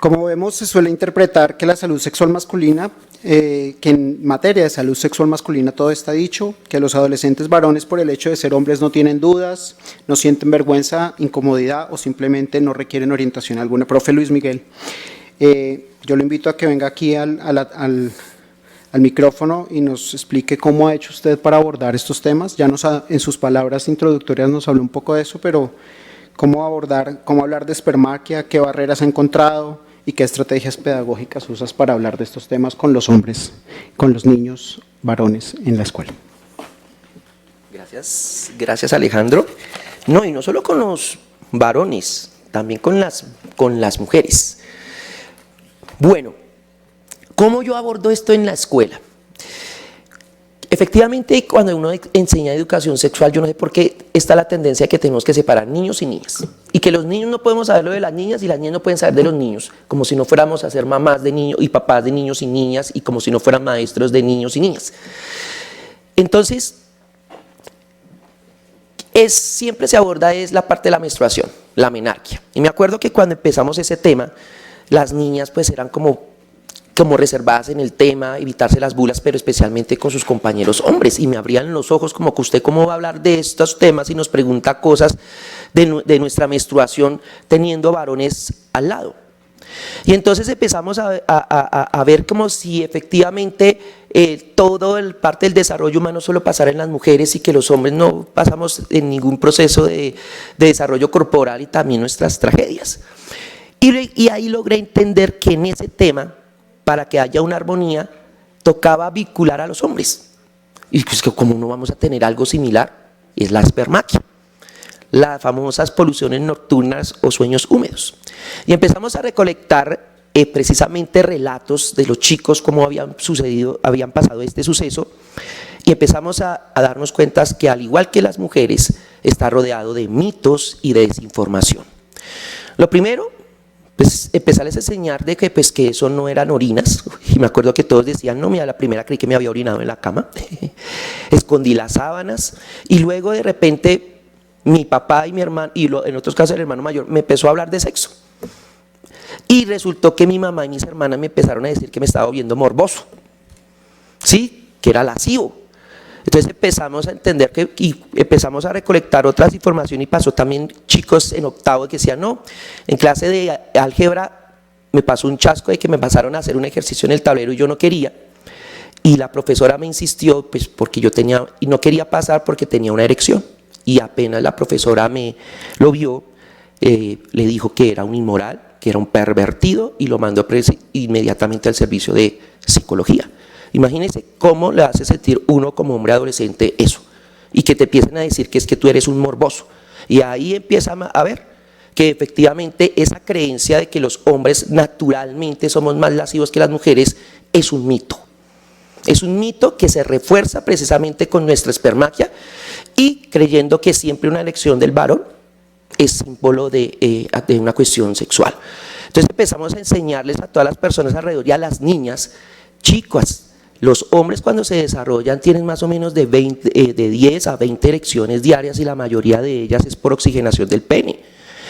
Como vemos, se suele interpretar que la salud sexual masculina, que en materia de salud sexual masculina todo está dicho, que los adolescentes varones por el hecho de ser hombres no tienen dudas, no sienten vergüenza, incomodidad o simplemente no requieren orientación alguna. Profe Luis Miguel, yo lo invito a que venga aquí al micrófono y nos explique cómo ha hecho usted para abordar estos temas. Ya en sus palabras introductorias nos habló un poco de eso, pero cómo hablar de espermarquia, qué barreras ha encontrado y qué estrategias pedagógicas usas para hablar de estos temas con los hombres, con los niños varones en la escuela. Gracias Alejandro. No, y no solo con los varones, también con las mujeres. Bueno, ¿Cómo yo abordo esto en la escuela? Efectivamente, cuando uno enseña educación sexual, yo no sé por qué está la tendencia que tenemos que separar niños y niñas. Y que los niños no podemos saber lo de las niñas y las niñas no pueden saber de los niños. Como si no fuéramos a ser mamás de niños y papás de niños y niñas y como si no fueran maestros de niños y niñas. Entonces, siempre se aborda es la parte de la menstruación, la menarquia. Y me acuerdo que cuando empezamos ese tema, las niñas pues eran como reservadas en el tema, evitarse las bulas, pero especialmente con sus compañeros hombres, y me abrían los ojos como que usted cómo va a hablar de estos temas y nos pregunta cosas de nuestra menstruación teniendo varones al lado. Y entonces empezamos a ver como si efectivamente todo el parte del desarrollo humano solo pasara en las mujeres y que los hombres no pasamos en ningún proceso de desarrollo corporal y también nuestras tragedias. Y ahí logré entender que en ese tema, para que haya una armonía, tocaba vincular a los hombres. Y pues que como no vamos a tener algo similar, es la espermaquia, las famosas poluciones nocturnas o sueños húmedos. Y empezamos a recolectar precisamente relatos de los chicos, cómo habían pasado este suceso, y empezamos a darnos cuenta que al igual que las mujeres, está rodeado de mitos y de desinformación. Lo primero, pues empezarles a enseñar de que, pues, que eso no eran orinas, y me acuerdo que todos decían, no, mira, la primera creí que me había orinado en la cama, escondí las sábanas, y luego de repente mi papá y mi hermano, y en otros casos el hermano mayor, me empezó a hablar de sexo, y resultó que mi mamá y mis hermanas me empezaron a decir que me estaba viendo morboso, ¿sí? Que era lascivo. Entonces empezamos a entender y empezamos a recolectar otras informaciones, y pasó también chicos en octavo que decían, no, en clase de álgebra me pasó un chasco de que me pasaron a hacer un ejercicio en el tablero y yo no quería, y la profesora me insistió, pues porque yo tenía, y no quería pasar porque tenía una erección, y apenas la profesora me lo vio, le dijo que era un inmoral, que era un pervertido, y lo mandó inmediatamente al servicio de psicología. Imagínense cómo le hace sentir uno como hombre adolescente eso, y que te empiecen a decir que es que tú eres un morboso, y ahí empieza a ver que efectivamente esa creencia de que los hombres naturalmente somos más lascivos que las mujeres es un mito. Es un mito que se refuerza precisamente con nuestra espermaquia y creyendo que siempre una elección del varón es símbolo de una cuestión sexual. Entonces empezamos a enseñarles a todas las personas alrededor y a las niñas, chicas, los hombres cuando se desarrollan tienen más o menos de 10 a 20 erecciones diarias, y la mayoría de ellas es por oxigenación del pene,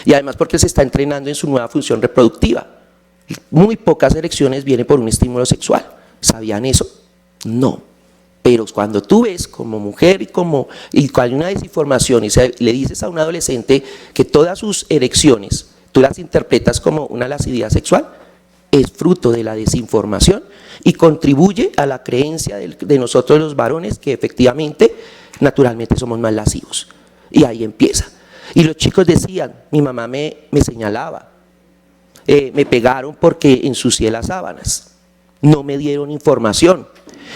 y además porque se está entrenando en su nueva función reproductiva. Muy pocas erecciones vienen por un estímulo sexual. ¿Sabían eso? No. Pero cuando tú ves como mujer y cuando hay una desinformación y le dices a un adolescente que todas sus erecciones tú las interpretas como una lascividad sexual, es fruto de la desinformación y contribuye a la creencia de nosotros los varones que efectivamente, naturalmente somos más lascivos. Y ahí empieza. Y los chicos decían, mi mamá me señalaba, me pegaron porque ensucié las sábanas, no me dieron información.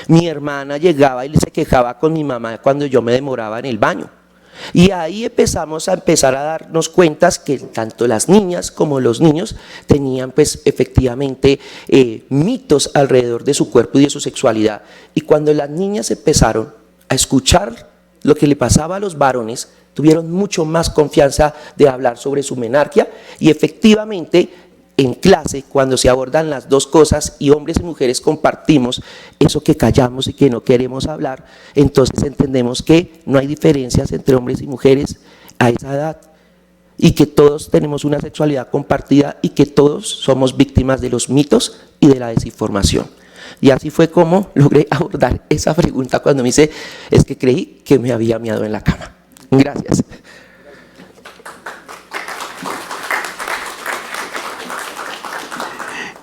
Mi hermana llegaba y se quejaba con mi mamá cuando yo me demoraba en el baño. Y ahí empezamos a darnos cuenta que tanto las niñas como los niños tenían pues efectivamente mitos alrededor de su cuerpo y de su sexualidad. Y cuando las niñas empezaron a escuchar lo que le pasaba a los varones, tuvieron mucho más confianza de hablar sobre su menarquia, y efectivamente en clase, cuando se abordan las dos cosas y hombres y mujeres compartimos eso que callamos y que no queremos hablar, entonces entendemos que no hay diferencias entre hombres y mujeres a esa edad, y que todos tenemos una sexualidad compartida y que todos somos víctimas de los mitos y de la desinformación. Y así fue como logré abordar esa pregunta cuando me dice, es que creí que me había meado en la cama. Gracias.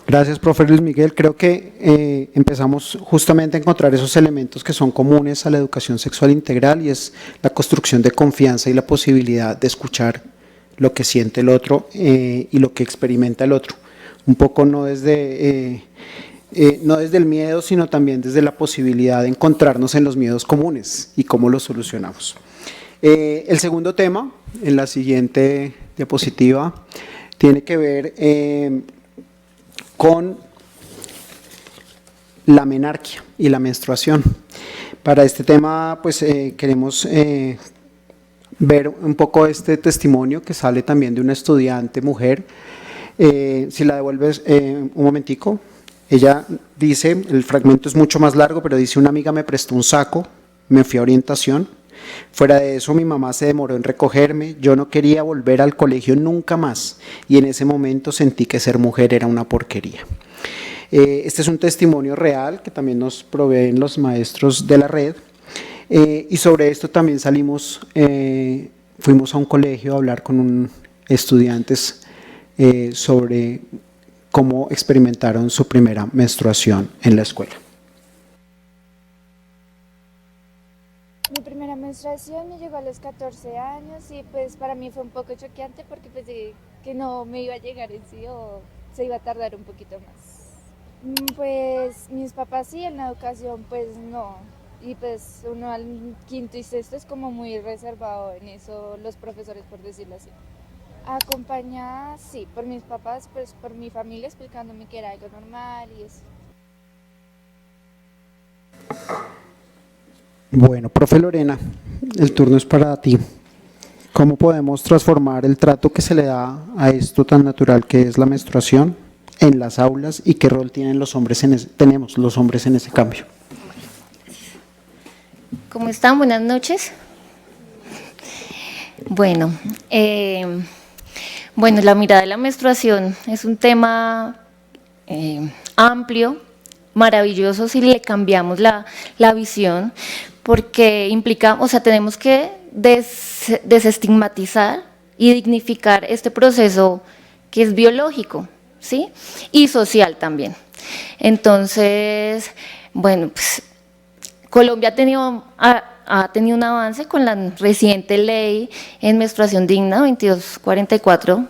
Gracias, profe Luis Miguel. Creo que empezamos justamente a encontrar esos elementos que son comunes a la educación sexual integral, y es la construcción de confianza y la posibilidad de escuchar lo que siente el otro y lo que experimenta el otro. Un poco no desde el miedo, sino también desde la posibilidad de encontrarnos en los miedos comunes y cómo los solucionamos. El segundo tema, en la siguiente diapositiva, tiene que ver con la menarquia y la menstruación. Para este tema, pues queremos ver un poco este testimonio que sale también de una estudiante mujer. Si la devuelves un momentico, ella dice, el fragmento es mucho más largo, pero dice: una amiga me prestó un saco, me fui a orientación. Fuera de eso, mi mamá se demoró en recogerme, yo no quería volver al colegio nunca más y en ese momento sentí que ser mujer era una porquería. Este es un testimonio real que también nos proveen los maestros de la red, y sobre esto también fuimos a un colegio a hablar con estudiantes sobre cómo experimentaron su primera menstruación en la escuela. Mi primera menstruación me llegó a los 14 años y pues para mí fue un poco choqueante porque pensé que no me iba a llegar en sí o se iba a tardar un poquito más. Pues mis papás sí, en la educación pues no, y pues uno al quinto y sexto es como muy reservado en eso, los profesores, por decirlo así. Acompañada sí, por mis papás, pues por mi familia explicándome que era algo normal y eso. Bueno, profe Lorena, el turno es para ti. ¿Cómo podemos transformar el trato que se le da a esto tan natural que es la menstruación en las aulas y qué rol tienen tenemos los hombres en ese cambio? ¿Cómo están? Buenas noches. Bueno, la mirada de la menstruación es un tema amplio, maravilloso si le cambiamos la visión, porque implica, tenemos que desestigmatizar y dignificar este proceso que es biológico, ¿sí? Y social también. Entonces, pues Colombia ha tenido un avance con la reciente ley en menstruación digna 2244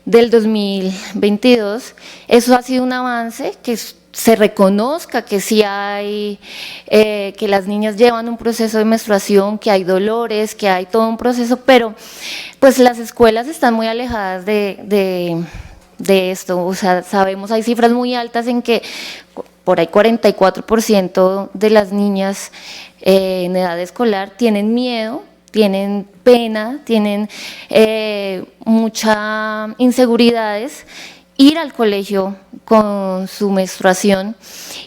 del 2022. Eso ha sido un avance que se reconozca que sí hay, que las niñas llevan un proceso de menstruación, que hay dolores, que hay todo un proceso, pero pues las escuelas están muy alejadas de esto. Sabemos, hay cifras muy altas en que por ahí 44% de las niñas en edad escolar tienen miedo, tienen pena, tienen muchas inseguridades ir al colegio con su menstruación,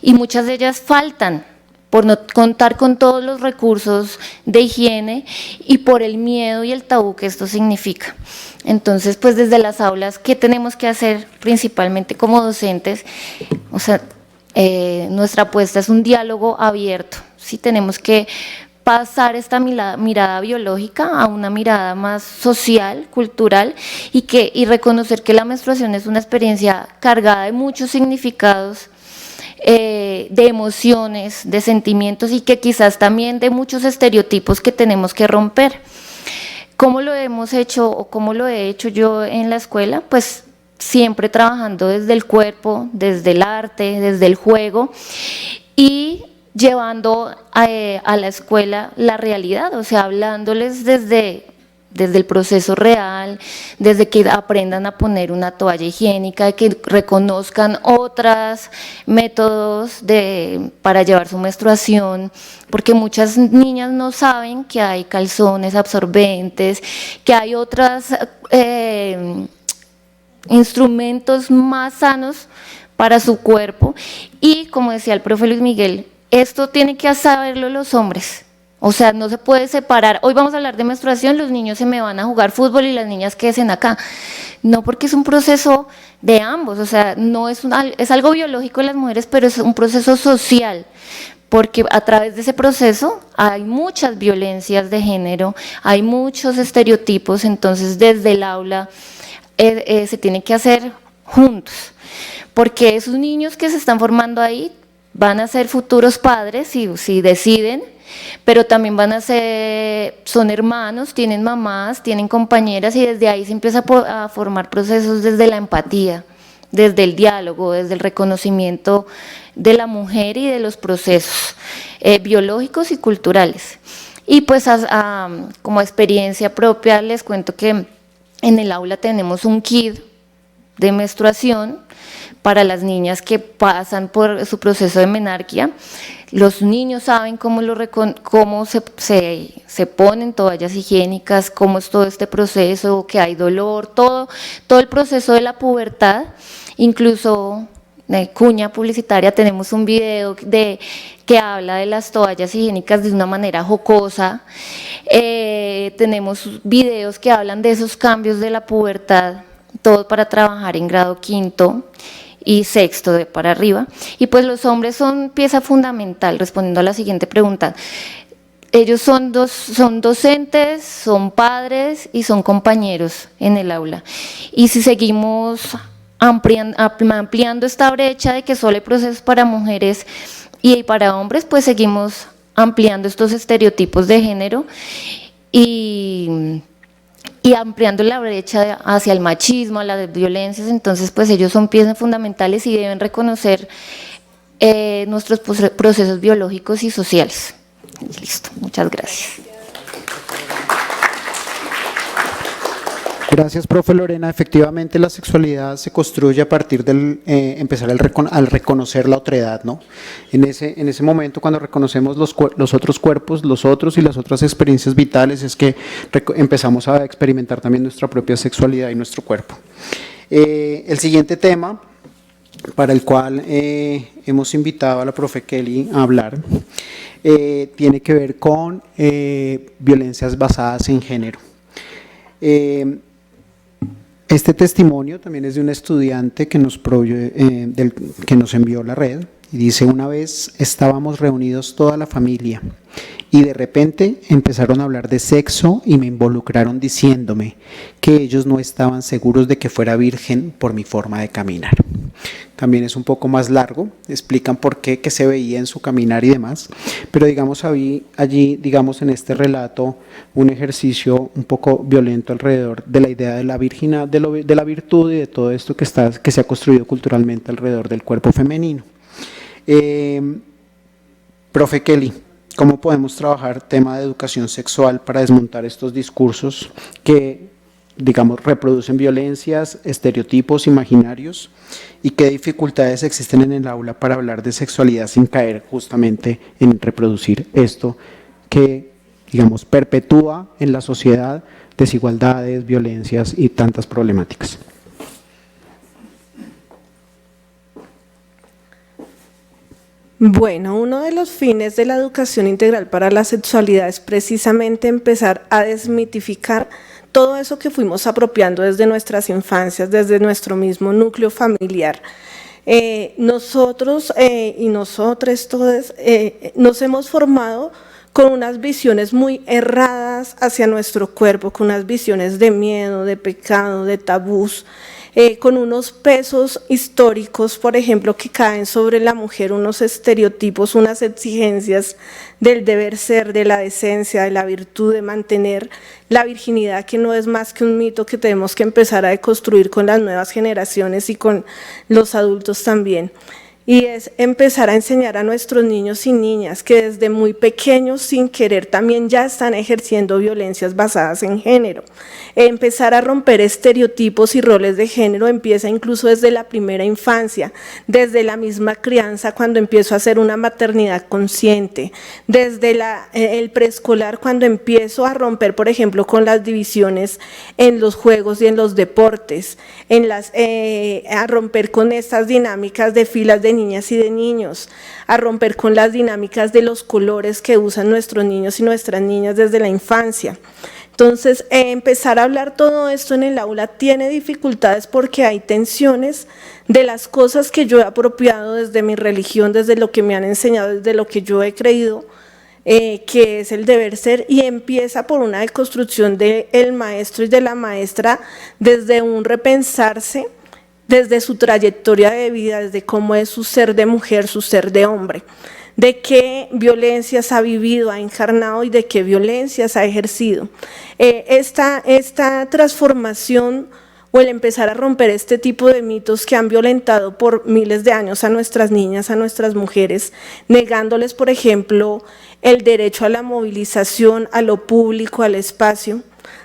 y muchas de ellas faltan por no contar con todos los recursos de higiene y por el miedo y el tabú que esto significa. Entonces, pues desde las aulas, ¿qué tenemos que hacer principalmente como docentes? Nuestra apuesta es un diálogo abierto, ¿sí? Tenemos que pasar esta mirada biológica a una mirada más social, cultural, y reconocer que la menstruación es una experiencia cargada de muchos significados, de emociones, de sentimientos, y que quizás también de muchos estereotipos que tenemos que romper. ¿Cómo lo hemos hecho o cómo lo he hecho yo en la escuela? Pues siempre trabajando desde el cuerpo, desde el arte, desde el juego, y llevando a la escuela la realidad, hablándoles desde el proceso real, desde que aprendan a poner una toalla higiénica, que reconozcan otros métodos para llevar su menstruación, porque muchas niñas no saben que hay calzones absorbentes, que hay otros instrumentos más sanos para su cuerpo, y como decía el profe Luis Miguel, esto tiene que saberlo los hombres, no se puede separar. Hoy vamos a hablar de menstruación, los niños se me van a jugar fútbol y las niñas quédense acá. No, porque es un proceso de ambos, no es algo biológico de las mujeres, pero es un proceso social, porque a través de ese proceso hay muchas violencias de género, hay muchos estereotipos. Entonces desde el aula se tiene que hacer juntos, porque esos niños que se están formando ahí van a ser futuros padres si deciden, pero también son hermanos, tienen mamás, tienen compañeras, y desde ahí se empieza a formar procesos desde la empatía, desde el diálogo, desde el reconocimiento de la mujer y de los procesos biológicos y culturales. Y pues como experiencia propia les cuento que en el aula tenemos un kit de menstruación para las niñas que pasan por su proceso de menarquia. Los niños saben cómo se ponen toallas higiénicas, cómo es todo este proceso, que hay dolor, todo el proceso de la pubertad, incluso de cuña publicitaria, tenemos un video que habla de las toallas higiénicas de una manera jocosa, tenemos videos que hablan de esos cambios de la pubertad, todo para trabajar en grado quinto y sexto de para arriba. Y pues los hombres son pieza fundamental, respondiendo a la siguiente pregunta. Ellos son docentes, son padres y son compañeros en el aula. Y si seguimos ampliando esta brecha de que solo hay procesos para mujeres y para hombres, pues seguimos ampliando estos estereotipos de género y ampliando la brecha hacia el machismo, a las violencias. Entonces pues ellos son piezas fundamentales y deben reconocer nuestros procesos biológicos y sociales. Listo, muchas gracias. Gracias, profe Lorena. Efectivamente, la sexualidad se construye a partir del empezar al reconocer la otredad, ¿no? En ese momento, cuando reconocemos los otros cuerpos, los otros y las otras experiencias vitales, es que empezamos a experimentar también nuestra propia sexualidad y nuestro cuerpo. El siguiente tema, para el cual hemos invitado a la profe Kelly a hablar, tiene que ver con violencias basadas en género. Este testimonio también es de un estudiante que nos envió la red y dice: una vez estábamos reunidos toda la familia y de repente empezaron a hablar de sexo y me involucraron diciéndome que ellos no estaban seguros de que fuera virgen por mi forma de caminar. También es un poco más largo, explican por qué, qué se veía en su caminar y demás, pero digamos allí, digamos en este relato, un ejercicio un poco violento alrededor de la idea de la virginidad, de la virtud y de todo esto que se ha construido culturalmente alrededor del cuerpo femenino. Profe Kelly, ¿cómo podemos trabajar tema de educación sexual para desmontar estos discursos que, digamos, reproducen violencias, estereotipos imaginarios, y qué dificultades existen en el aula para hablar de sexualidad sin caer justamente en reproducir esto que, digamos, perpetúa en la sociedad desigualdades, violencias y tantas problemáticas? Bueno, uno de los fines de la educación integral para la sexualidad es precisamente empezar a desmitificar todo eso que fuimos apropiando desde nuestras infancias, desde nuestro mismo núcleo familiar. Nosotros y nosotras todos nos hemos formado con unas visiones muy erradas hacia nuestro cuerpo, con unas visiones de miedo, de pecado, de tabús, con unos pesos históricos, por ejemplo, que caen sobre la mujer, unos estereotipos, unas exigencias del deber ser, de la decencia, de la virtud, de mantener la virginidad, que no es más que un mito que tenemos que empezar a deconstruir con las nuevas generaciones y con los adultos también. Y es empezar a enseñar a nuestros niños y niñas que desde muy pequeños, sin querer, también ya están ejerciendo violencias basadas en género. Empezar a romper estereotipos y roles de género empieza incluso desde la primera infancia, desde la misma crianza, cuando empiezo a hacer una maternidad consciente, desde el preescolar, cuando empiezo a romper, por ejemplo, con las divisiones en los juegos y en los deportes, a romper con estas dinámicas de filas de niñas y de niños, a romper con las dinámicas de los colores que usan nuestros niños y nuestras niñas desde la infancia. Entonces, empezar a hablar todo esto en el aula tiene dificultades porque hay tensiones de las cosas que yo he apropiado desde mi religión, desde lo que me han enseñado, desde lo que yo he creído, que es el deber ser, y empieza por una deconstrucción del maestro y de la maestra desde un repensarse, desde su trayectoria de vida, desde cómo es su ser de mujer, su ser de hombre, de qué violencias ha vivido, ha encarnado y de qué violencias ha ejercido. Esta transformación o el empezar a romper este tipo de mitos que han violentado por miles de años a nuestras niñas, a nuestras mujeres, negándoles, por ejemplo, el derecho a la movilización, a lo público, al espacio.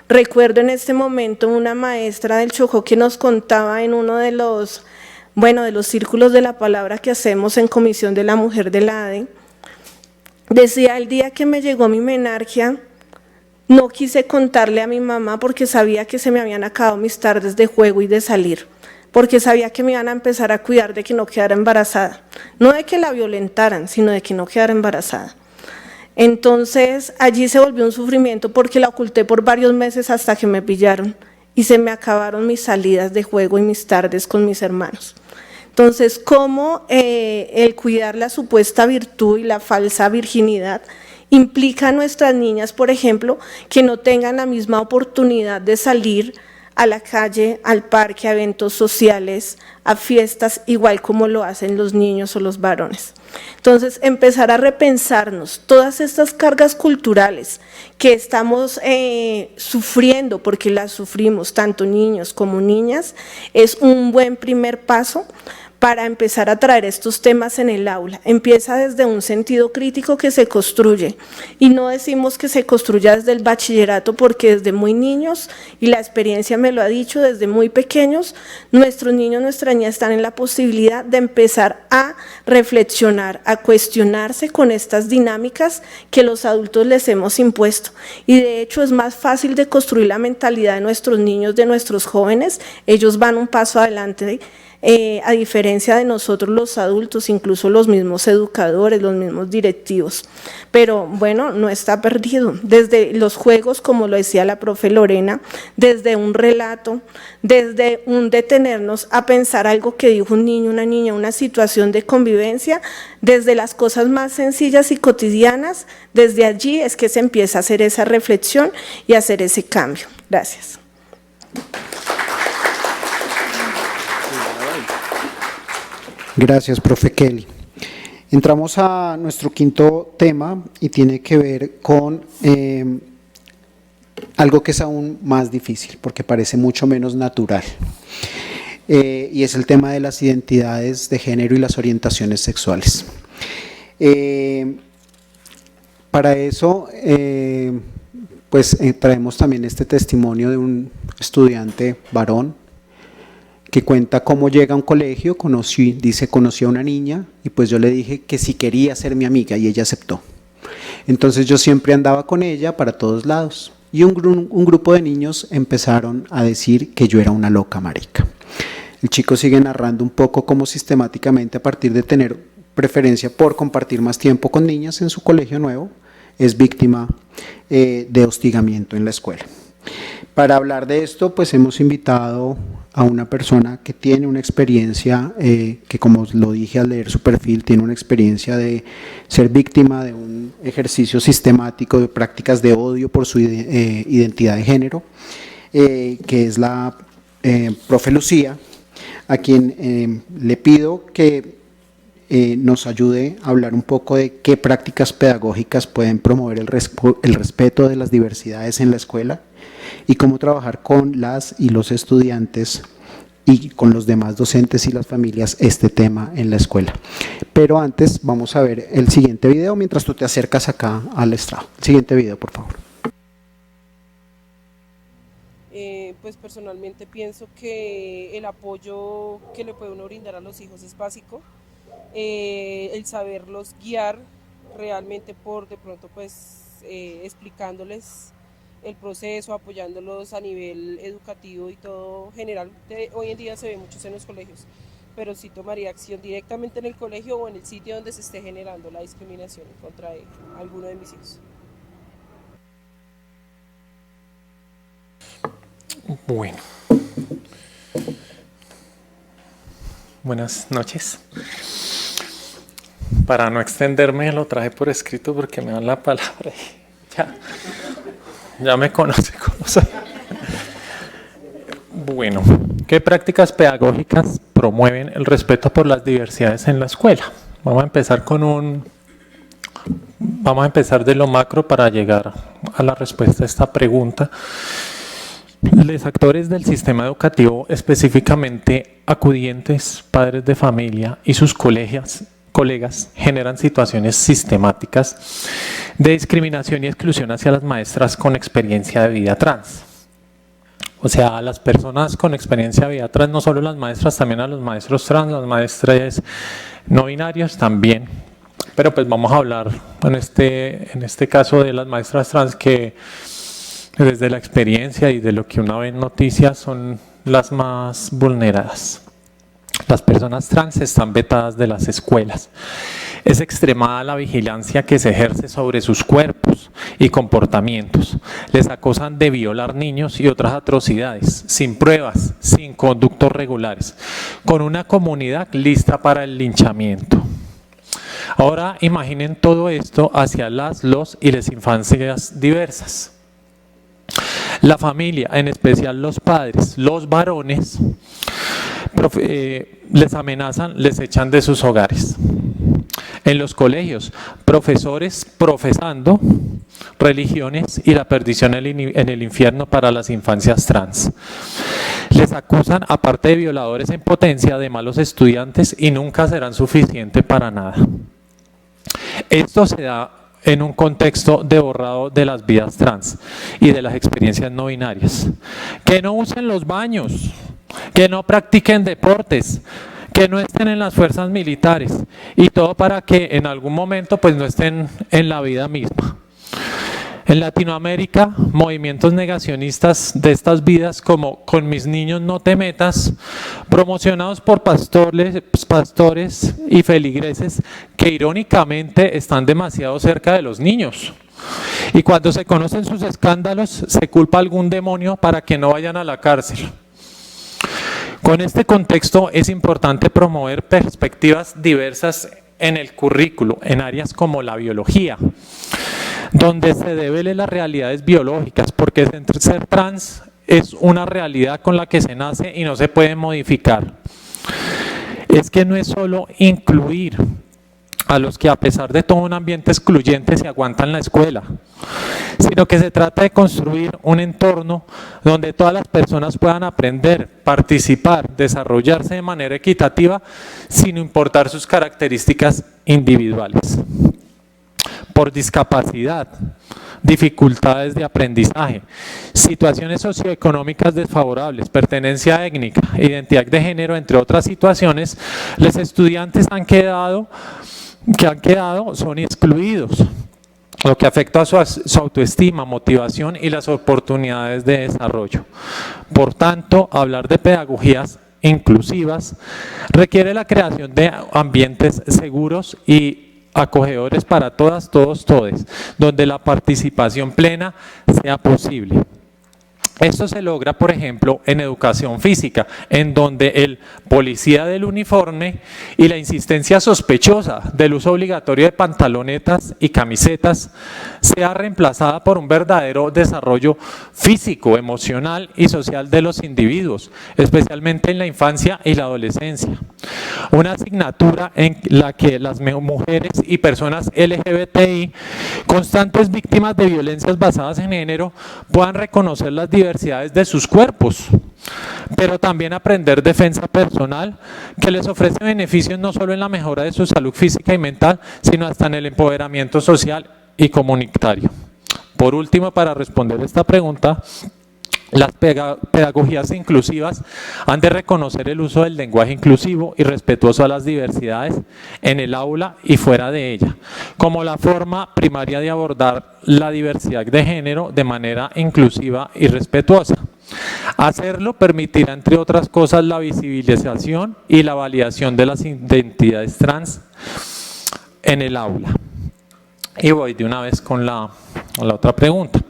Recuerdo en este momento una maestra del Chocó que nos contaba en uno de los bueno, de los círculos de la palabra que hacemos en Comisión de la Mujer de la ADE, decía: el día que me llegó mi menarquia, no quise contarle a mi mamá porque sabía que se me habían acabado mis tardes de juego y de salir, porque sabía que me iban a empezar a cuidar de que no quedara embarazada, no de que la violentaran, sino de que no quedara embarazada. Entonces allí se volvió un sufrimiento porque la oculté por varios meses hasta que me pillaron y se me acabaron mis salidas de juego y mis tardes con mis hermanos. Entonces, cómo el cuidar la supuesta virtud y la falsa virginidad implica a nuestras niñas, por ejemplo, que no tengan la misma oportunidad de salir a la calle, al parque, a eventos sociales, a fiestas, igual como lo hacen los niños o los varones. Entonces, empezar a repensarnos todas estas cargas culturales que estamos sufriendo, porque las sufrimos tanto niños como niñas, es un buen primer paso para empezar a traer estos temas en el aula. Empieza desde un sentido crítico que se construye, y no decimos que se construya desde el bachillerato, porque desde muy niños, y la experiencia me lo ha dicho, desde muy pequeños, nuestros niños, nuestras niñas están en la posibilidad de empezar a reflexionar, a cuestionarse con estas dinámicas que los adultos les hemos impuesto. Y de hecho es más fácil de construir la mentalidad de nuestros niños, de nuestros jóvenes. Ellos van un paso adelante, a diferencia de nosotros los adultos, incluso los mismos educadores, los mismos directivos. Pero bueno, no está perdido. Desde los juegos, como lo decía la profe Lorena, desde un relato, desde un detenernos a pensar algo que dijo un niño, una niña, una situación de convivencia, desde las cosas más sencillas y cotidianas, desde allí es que se empieza a hacer esa reflexión y a hacer ese cambio. Gracias. Gracias, profe Kelly. Entramos a nuestro quinto tema y tiene que ver con algo que es aún más difícil, porque parece mucho menos natural, y es el tema de las identidades de género y las orientaciones sexuales. Para eso, pues traemos también este testimonio de un estudiante varón que cuenta cómo llega a un colegio, conocí a una niña y pues yo le dije que si quería ser mi amiga y ella aceptó. Entonces yo siempre andaba con ella para todos lados y un grupo de niños empezaron a decir que yo era una loca marica. El chico sigue narrando un poco cómo sistemáticamente, a partir de tener preferencia por compartir más tiempo con niñas en su colegio nuevo, es víctima de hostigamiento en la escuela. Para hablar de esto, pues hemos invitado a una persona que tiene una experiencia, que como lo dije al leer su perfil, tiene una experiencia de ser víctima de un ejercicio sistemático de prácticas de odio por su identidad de género, que es la profe Lucía, a quien le pido que nos ayude a hablar un poco de qué prácticas pedagógicas pueden promover el respeto de las diversidades en la escuela y cómo trabajar con las y los estudiantes y con los demás docentes y las familias este tema en la escuela. Pero antes vamos a ver el siguiente video mientras tú te acercas acá al estrado. El siguiente video, por favor. Pues personalmente pienso que el apoyo que le puede uno brindar a los hijos es básico, el saberlos guiar realmente por de pronto pues explicándoles el proceso, apoyándolos a nivel educativo y todo general. Hoy en día se ve mucho en los colegios, pero sí tomaría acción directamente en el colegio o en el sitio donde se esté generando la discriminación en contra de alguno de mis hijos. Bueno, buenas noches. Para no extenderme lo traje por escrito porque me dan la palabra y ya me conoce cómo soy. Bueno, ¿qué prácticas pedagógicas promueven el respeto por las diversidades en la escuela? Vamos a empezar de lo macro para llegar a la respuesta a esta pregunta. Los actores del sistema educativo, específicamente acudientes, padres de familia y sus colegas, generan situaciones sistemáticas de discriminación y exclusión hacia las maestras con experiencia de vida trans. O sea, a las personas con experiencia de vida trans, no solo las maestras, también a los maestros trans, las maestras no binarios también. Pero pues vamos a hablar en este caso de las maestras trans que desde la experiencia y de lo que uno ve en noticias son las más vulneradas. Las personas trans están vetadas de las escuelas. Es extremada la vigilancia que se ejerce sobre sus cuerpos y comportamientos. Les acusan de violar niños y otras atrocidades, sin pruebas, sin conductos regulares, con una comunidad lista para el linchamiento. Ahora imaginen todo esto hacia los y las infancias diversas. La familia, en especial los padres, los varones, les amenazan, les echan de sus hogares. En los colegios, profesores profesando religiones y la perdición en el infierno para las infancias trans. Les acusan, aparte de violadores en potencia, de malos estudiantes y nunca serán suficientes para nada. Esto se da en un contexto de borrado de las vidas trans y de las experiencias no binarias. Que no usen los baños, que no practiquen deportes, que no estén en las fuerzas militares y todo para que en algún momento pues no estén en la vida misma. En Latinoamérica, movimientos negacionistas de estas vidas como Con mis niños no te metas, promocionados por pastores y feligreses que irónicamente están demasiado cerca de los niños. Y cuando se conocen sus escándalos, se culpa a algún demonio para que no vayan a la cárcel. Con este contexto es importante promover perspectivas diversas en el currículo, en áreas como la biología, donde se develen las realidades biológicas, porque ser trans es una realidad con la que se nace y no se puede modificar. Es que no es solo incluir a los que a pesar de todo un ambiente excluyente se aguantan la escuela, sino que se trata de construir un entorno donde todas las personas puedan aprender, participar, desarrollarse de manera equitativa sin importar sus características individuales. Por discapacidad, dificultades de aprendizaje, situaciones socioeconómicas desfavorables, pertenencia étnica, identidad de género, entre otras situaciones, los estudiantes que han quedado son excluidos, lo que afecta a su autoestima, motivación y las oportunidades de desarrollo. Por tanto, hablar de pedagogías inclusivas requiere la creación de ambientes seguros y acogedores para todas, todos, todes, donde la participación plena sea posible. Esto se logra, por ejemplo, en educación física, en donde el policía del uniforme y la insistencia sospechosa del uso obligatorio de pantalonetas y camisetas sea reemplazada por un verdadero desarrollo físico, emocional y social de los individuos, especialmente en la infancia y la adolescencia. Una asignatura en la que las mujeres y personas LGBTI, constantes víctimas de violencias basadas en género, puedan reconocer las diversidades de sus cuerpos, pero también aprender defensa personal que les ofrece beneficios no solo en la mejora de su salud física y mental, sino hasta en el empoderamiento social y comunitario. Por último, para responder esta pregunta, las pedagogías inclusivas han de reconocer el uso del lenguaje inclusivo y respetuoso a las diversidades en el aula y fuera de ella, como la forma primaria de abordar la diversidad de género de manera inclusiva y respetuosa. Hacerlo permitirá, entre otras cosas, la visibilización y la validación de las identidades trans en el aula. Y voy de una vez con la otra pregunta.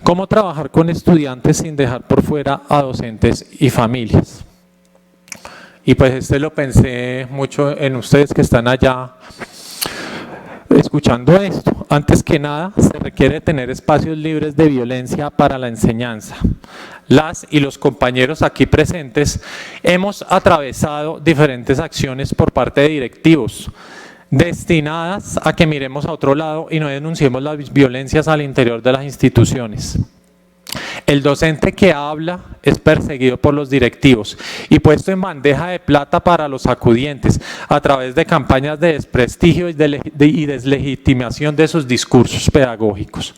¿Cómo trabajar con estudiantes sin dejar por fuera a docentes y familias? Y pues lo pensé mucho en ustedes que están allá escuchando esto. Antes que nada, se requiere tener espacios libres de violencia para la enseñanza. Las y los compañeros aquí presentes hemos atravesado diferentes acciones por parte de directivos, destinadas a que miremos a otro lado y no denunciemos las violencias al interior de las instituciones. El docente que habla es perseguido por los directivos y puesto en bandeja de plata para los acudientes a través de campañas de desprestigio y deslegitimación de sus discursos pedagógicos.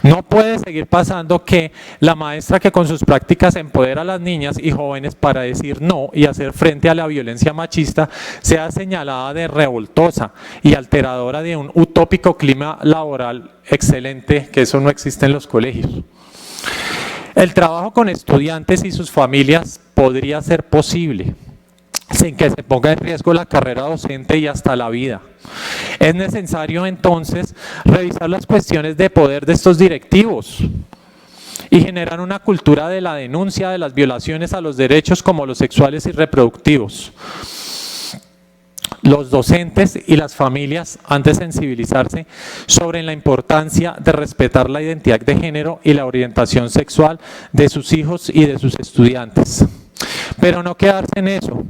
No puede seguir pasando que la maestra que con sus prácticas empodera a las niñas y jóvenes para decir no y hacer frente a la violencia machista sea señalada de revoltosa y alteradora de un utópico clima laboral excelente, que eso no existe en los colegios. El trabajo con estudiantes y sus familias podría ser posible sin que se ponga en riesgo la carrera docente y hasta la vida. Es necesario entonces revisar las cuestiones de poder de estos directivos y generar una cultura de la denuncia de las violaciones a los derechos como los sexuales y reproductivos. Los docentes y las familias han de sensibilizarse sobre la importancia de respetar la identidad de género y la orientación sexual de sus hijos y de sus estudiantes. Pero no quedarse en eso,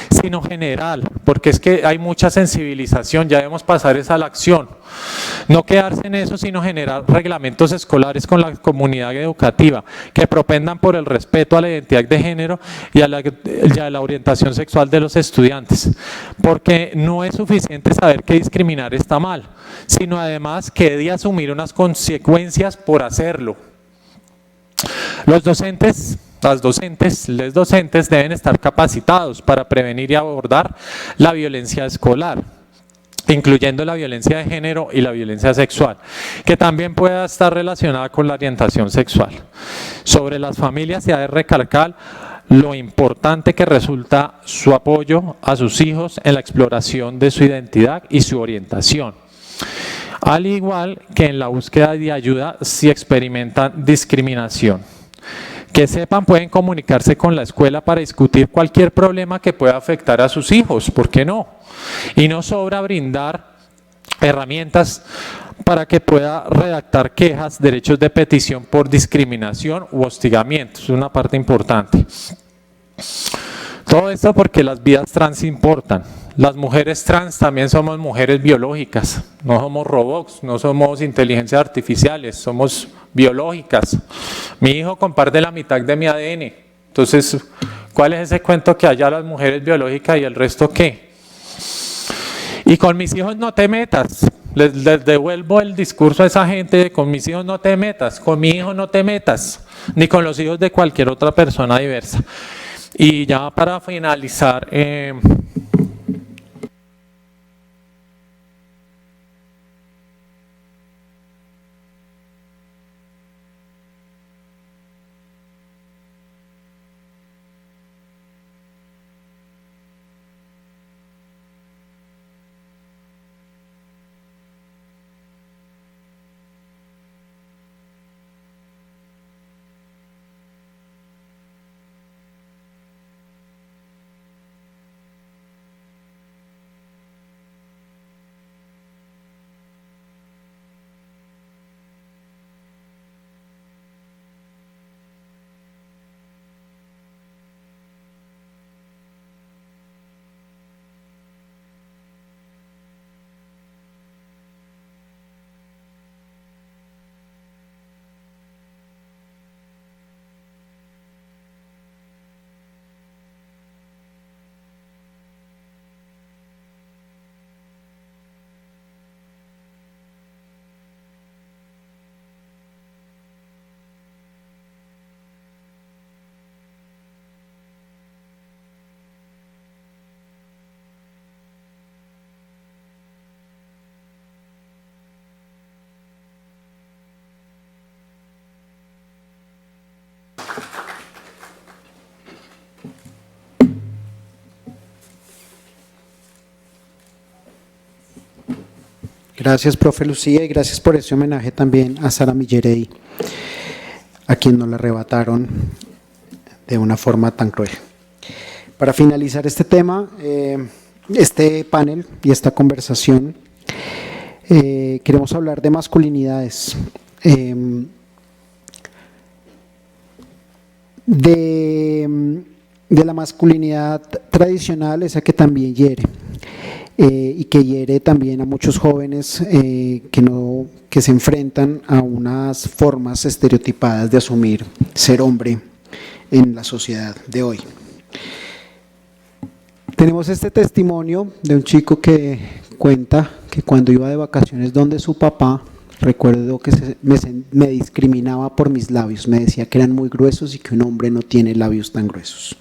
sino general, porque es que hay mucha sensibilización, ya debemos pasar esa a la acción. No quedarse en eso, sino generar reglamentos escolares con la comunidad educativa que propendan por el respeto a la identidad de género y a la orientación sexual de los estudiantes. Porque no es suficiente saber que discriminar está mal, sino además que he de asumir unas consecuencias por hacerlo. Los docentes, las docentes, les docentes deben estar capacitados para prevenir y abordar la violencia escolar, incluyendo la violencia de género y la violencia sexual, que también pueda estar relacionada con la orientación sexual. Sobre las familias se ha de recalcar lo importante que resulta su apoyo a sus hijos en la exploración de su identidad y su orientación, al igual que en la búsqueda de ayuda si experimentan discriminación. Que sepan, pueden comunicarse con la escuela para discutir cualquier problema que pueda afectar a sus hijos, ¿por qué no? Y no sobra brindar herramientas para que pueda redactar quejas, derechos de petición por discriminación u hostigamiento, es una parte importante. Todo esto porque las vidas trans importan. Las mujeres trans también somos mujeres biológicas, no somos robots, no somos inteligencias artificiales, somos biológicas. Mi hijo comparte la mitad de mi ADN, entonces, ¿cuál es ese cuento que haya las mujeres biológicas y el resto qué? Y con mis hijos no te metas, les devuelvo el discurso a esa gente de con mis hijos no te metas, con mi hijo no te metas, ni con los hijos de cualquier otra persona diversa. Y ya para finalizar, Gracias, profe Lucía, y gracias por ese homenaje también a Sara Millerey, a quien nos la arrebataron de una forma tan cruel. Para finalizar este tema, este panel y esta conversación, queremos hablar de masculinidades, de la masculinidad tradicional, esa que también hiere. Y que hiere también a muchos jóvenes que no pero que se enfrentan a unas formas estereotipadas de asumir ser hombre en la sociedad de hoy. Tenemos este testimonio de un chico que cuenta que cuando iba de vacaciones donde su papá, recuerdo que me discriminaba por mis labios, me decía que eran muy gruesos y que un hombre no tiene labios tan gruesos.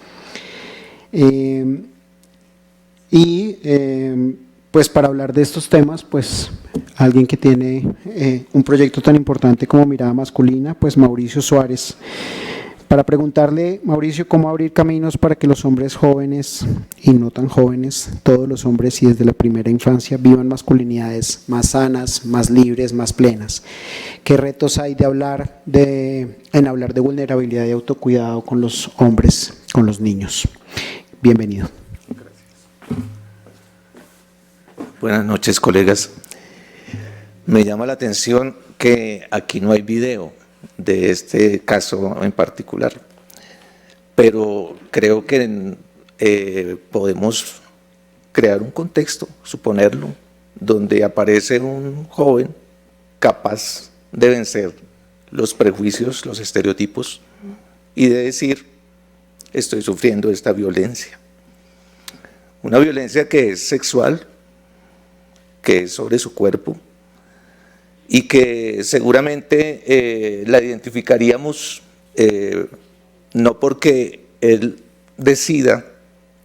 Pues para hablar de estos temas, pues alguien que tiene un proyecto tan importante como Mirada Masculina, pues Mauricio Suárez, para preguntarle, Mauricio, cómo abrir caminos para que los hombres jóvenes y no tan jóvenes, todos los hombres y desde la primera infancia, vivan masculinidades más sanas, más libres, más plenas. ¿Qué retos hay en hablar de vulnerabilidad y autocuidado con los hombres, con los niños? Bienvenido. Buenas noches, colegas. Me llama la atención que aquí no hay video de este caso en particular, pero creo que podemos crear un contexto, suponerlo, donde aparece un joven capaz de vencer los prejuicios, los estereotipos y de decir, estoy sufriendo esta violencia. Una violencia que es sexual, que es sobre su cuerpo, y que seguramente la identificaríamos no porque él decida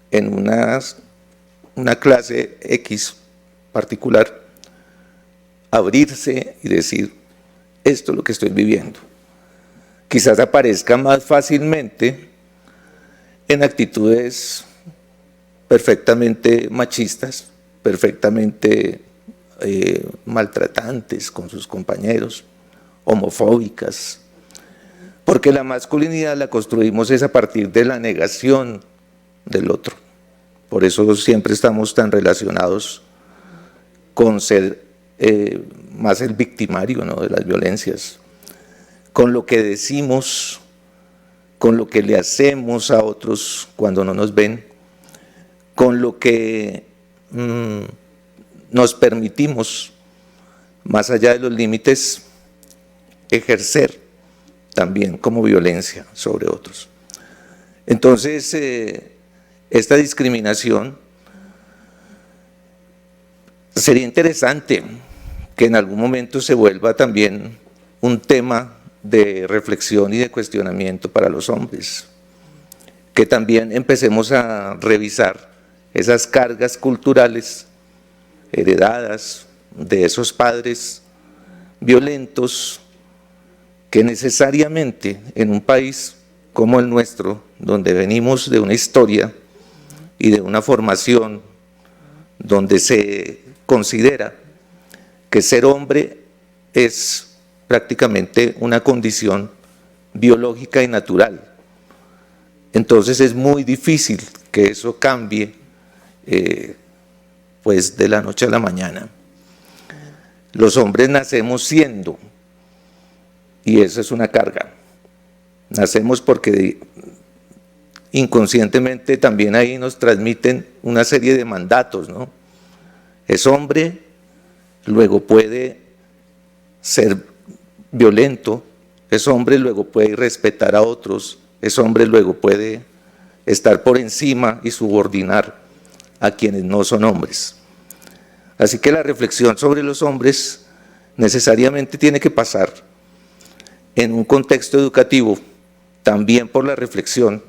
en una clase X particular abrirse y decir, esto es lo que estoy viviendo. Quizás aparezca más fácilmente en actitudes perfectamente machistas, perfectamente maltratantes con sus compañeros, homofóbicas, porque la masculinidad la construimos es a partir de la negación del otro. Por eso siempre estamos tan relacionados con ser más el victimario, ¿no?, de las violencias, con lo que decimos, con lo que le hacemos a otros cuando no nos ven, con lo que nos permitimos, más allá de los límites, ejercer también como violencia sobre otros. Entonces, esta discriminación sería interesante que en algún momento se vuelva también un tema de reflexión y de cuestionamiento para los hombres, que también empecemos a revisar esas cargas culturales heredadas de esos padres violentos que necesariamente en un país como el nuestro, donde venimos de una historia y de una formación donde se considera que ser hombre es prácticamente una condición biológica y natural. Entonces es muy difícil que eso cambie pues de la noche a la mañana. Los hombres nacemos siendo, y eso es una carga. Nacemos porque inconscientemente también ahí nos transmiten una serie de mandatos, ¿no? Es hombre, luego puede ser violento, es hombre, luego puede irrespetar a otros, es hombre, luego puede estar por encima y subordinar a quienes no son hombres. Así que la reflexión sobre los hombres necesariamente tiene que pasar en un contexto educativo, también por la reflexión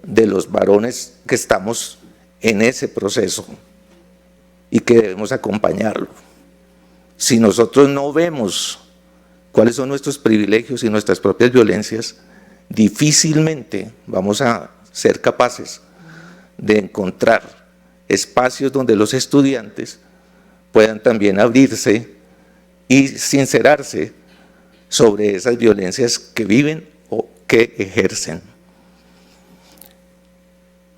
de los varones que estamos en ese proceso y que debemos acompañarlo. Si nosotros no vemos cuáles son nuestros privilegios y nuestras propias violencias, difícilmente vamos a ser capaces de encontrar espacios donde los estudiantes puedan también abrirse y sincerarse sobre esas violencias que viven o que ejercen.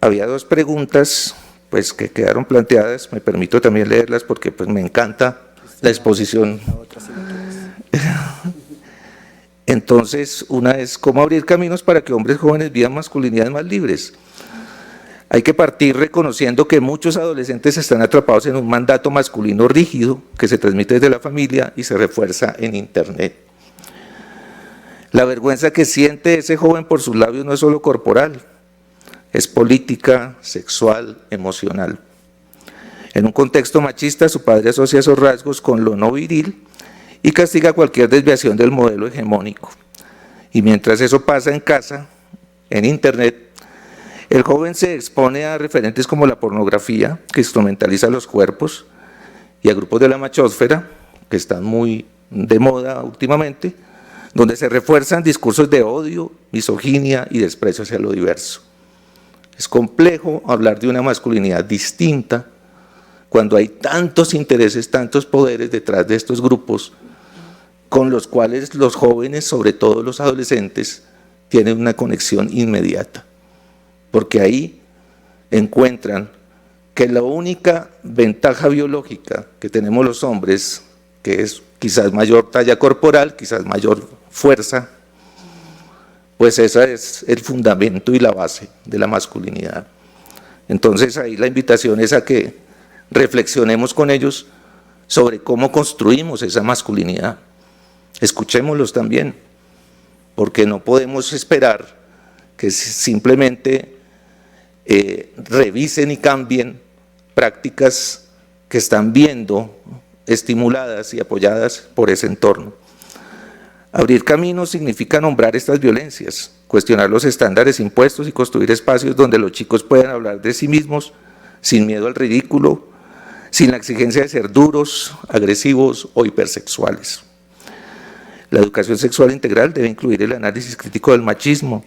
Había dos preguntas pues, que quedaron planteadas, me permito también leerlas porque pues, me encanta la exposición. Entonces, una es cómo abrir caminos para que hombres jóvenes vivan masculinidades más libres. Hay que partir reconociendo que muchos adolescentes están atrapados en un mandato masculino rígido que se transmite desde la familia y se refuerza en Internet. La vergüenza que siente ese joven por sus labios no es solo corporal, es política, sexual, emocional. En un contexto machista, su padre asocia esos rasgos con lo no viril y castiga cualquier desviación del modelo hegemónico. Y mientras eso pasa en casa, en Internet, el joven se expone a referentes como la pornografía, que instrumentaliza los cuerpos, y a grupos de la machósfera, que están muy de moda últimamente, donde se refuerzan discursos de odio, misoginia y desprecio hacia lo diverso. Es complejo hablar de una masculinidad distinta cuando hay tantos intereses, tantos poderes detrás de estos grupos, con los cuales los jóvenes, sobre todo los adolescentes, tienen una conexión inmediata. Porque ahí encuentran que la única ventaja biológica que tenemos los hombres, que es quizás mayor talla corporal, quizás mayor fuerza, pues esa es el fundamento y la base de la masculinidad. Entonces ahí la invitación es a que reflexionemos con ellos sobre cómo construimos esa masculinidad. Escuchémoslos también, porque no podemos esperar que simplemente revisen y cambien prácticas que están viendo estimuladas y apoyadas por ese entorno. Abrir caminos significa nombrar estas violencias, cuestionar los estándares impuestos y construir espacios donde los chicos puedan hablar de sí mismos sin miedo al ridículo, sin la exigencia de ser duros, agresivos o hipersexuales. La educación sexual integral debe incluir el análisis crítico del machismo,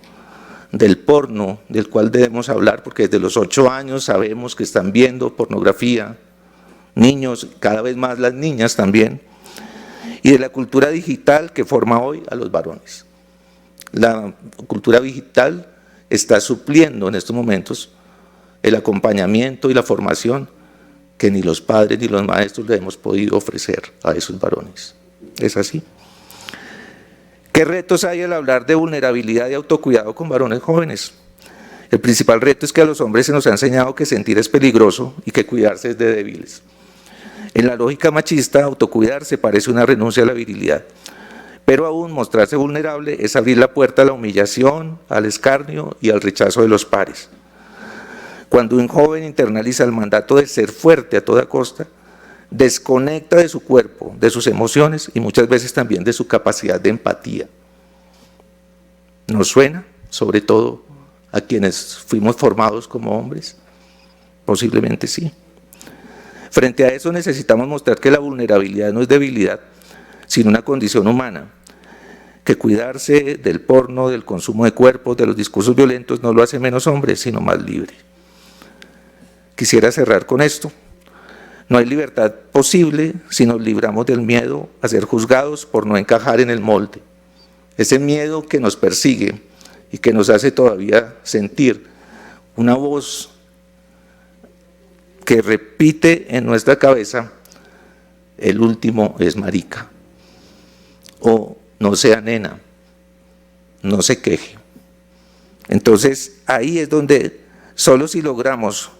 del porno, del cual debemos hablar, porque desde los 8 años sabemos que están viendo pornografía, niños, cada vez más las niñas también, y de la cultura digital que forma hoy a los varones. La cultura digital está supliendo en estos momentos el acompañamiento y la formación que ni los padres ni los maestros le hemos podido ofrecer a esos varones. ¿Es así? ¿Qué retos hay al hablar de vulnerabilidad y autocuidado con varones jóvenes? El principal reto es que a los hombres se nos ha enseñado que sentir es peligroso y que cuidarse es de débiles. En la lógica machista, autocuidarse parece una renuncia a la virilidad, pero aún mostrarse vulnerable es abrir la puerta a la humillación, al escarnio y al rechazo de los pares. Cuando un joven internaliza el mandato de ser fuerte a toda costa, desconecta de su cuerpo, de sus emociones y muchas veces también de su capacidad de empatía. ¿Nos suena? Sobre todo a quienes fuimos formados como hombres. Posiblemente sí. Frente a eso necesitamos mostrar que la vulnerabilidad no es debilidad, sino una condición humana, que cuidarse del porno, del consumo de cuerpos, de los discursos violentos no lo hace menos hombre, sino más libre. Quisiera cerrar con esto. No hay libertad posible si nos libramos del miedo a ser juzgados por no encajar en el molde. Ese miedo que nos persigue y que nos hace todavía sentir una voz que repite en nuestra cabeza: el último es marica, o no sea nena, no se queje. Entonces ahí es donde solo si logramos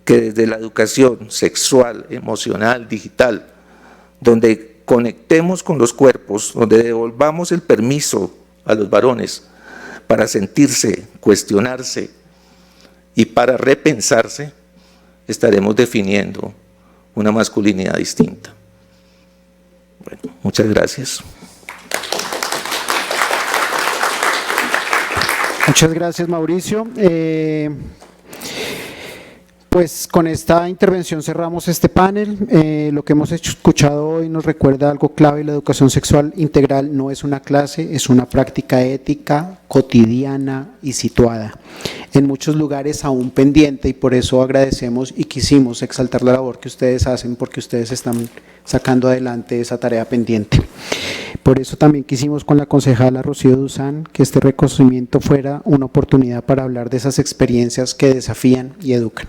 que desde la educación sexual, emocional, digital, donde conectemos con los cuerpos, donde devolvamos el permiso a los varones para sentirse, cuestionarse y para repensarse, estaremos definiendo una masculinidad distinta. Bueno, muchas gracias. Muchas gracias, Mauricio. Pues con esta intervención cerramos este panel. Lo que hemos escuchado hoy nos recuerda algo clave: la educación sexual integral no es una clase, es una práctica ética, cotidiana y situada. En muchos lugares aún pendiente, y por eso agradecemos y quisimos exaltar la labor que ustedes hacen, porque ustedes están sacando adelante esa tarea pendiente. Por eso también quisimos con la concejala Rocío Duzán que este reconocimiento fuera una oportunidad para hablar de esas experiencias que desafían y educan.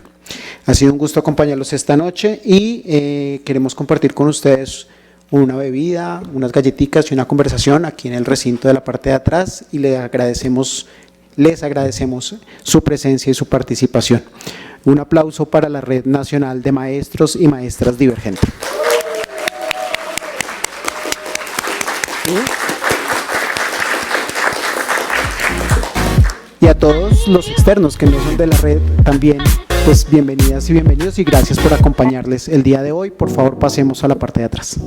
Ha sido un gusto acompañarlos esta noche y queremos compartir con ustedes una bebida, unas galletitas y una conversación aquí en el recinto de la parte de atrás, y le agradecemos les agradecemos su presencia y su participación. Un aplauso para la Red Nacional de Maestros y Maestras Divergente. Y a todos los externos que no son de la red también, pues bienvenidas y bienvenidos y gracias por acompañarles el día de hoy. Por favor, pasemos a la parte de atrás.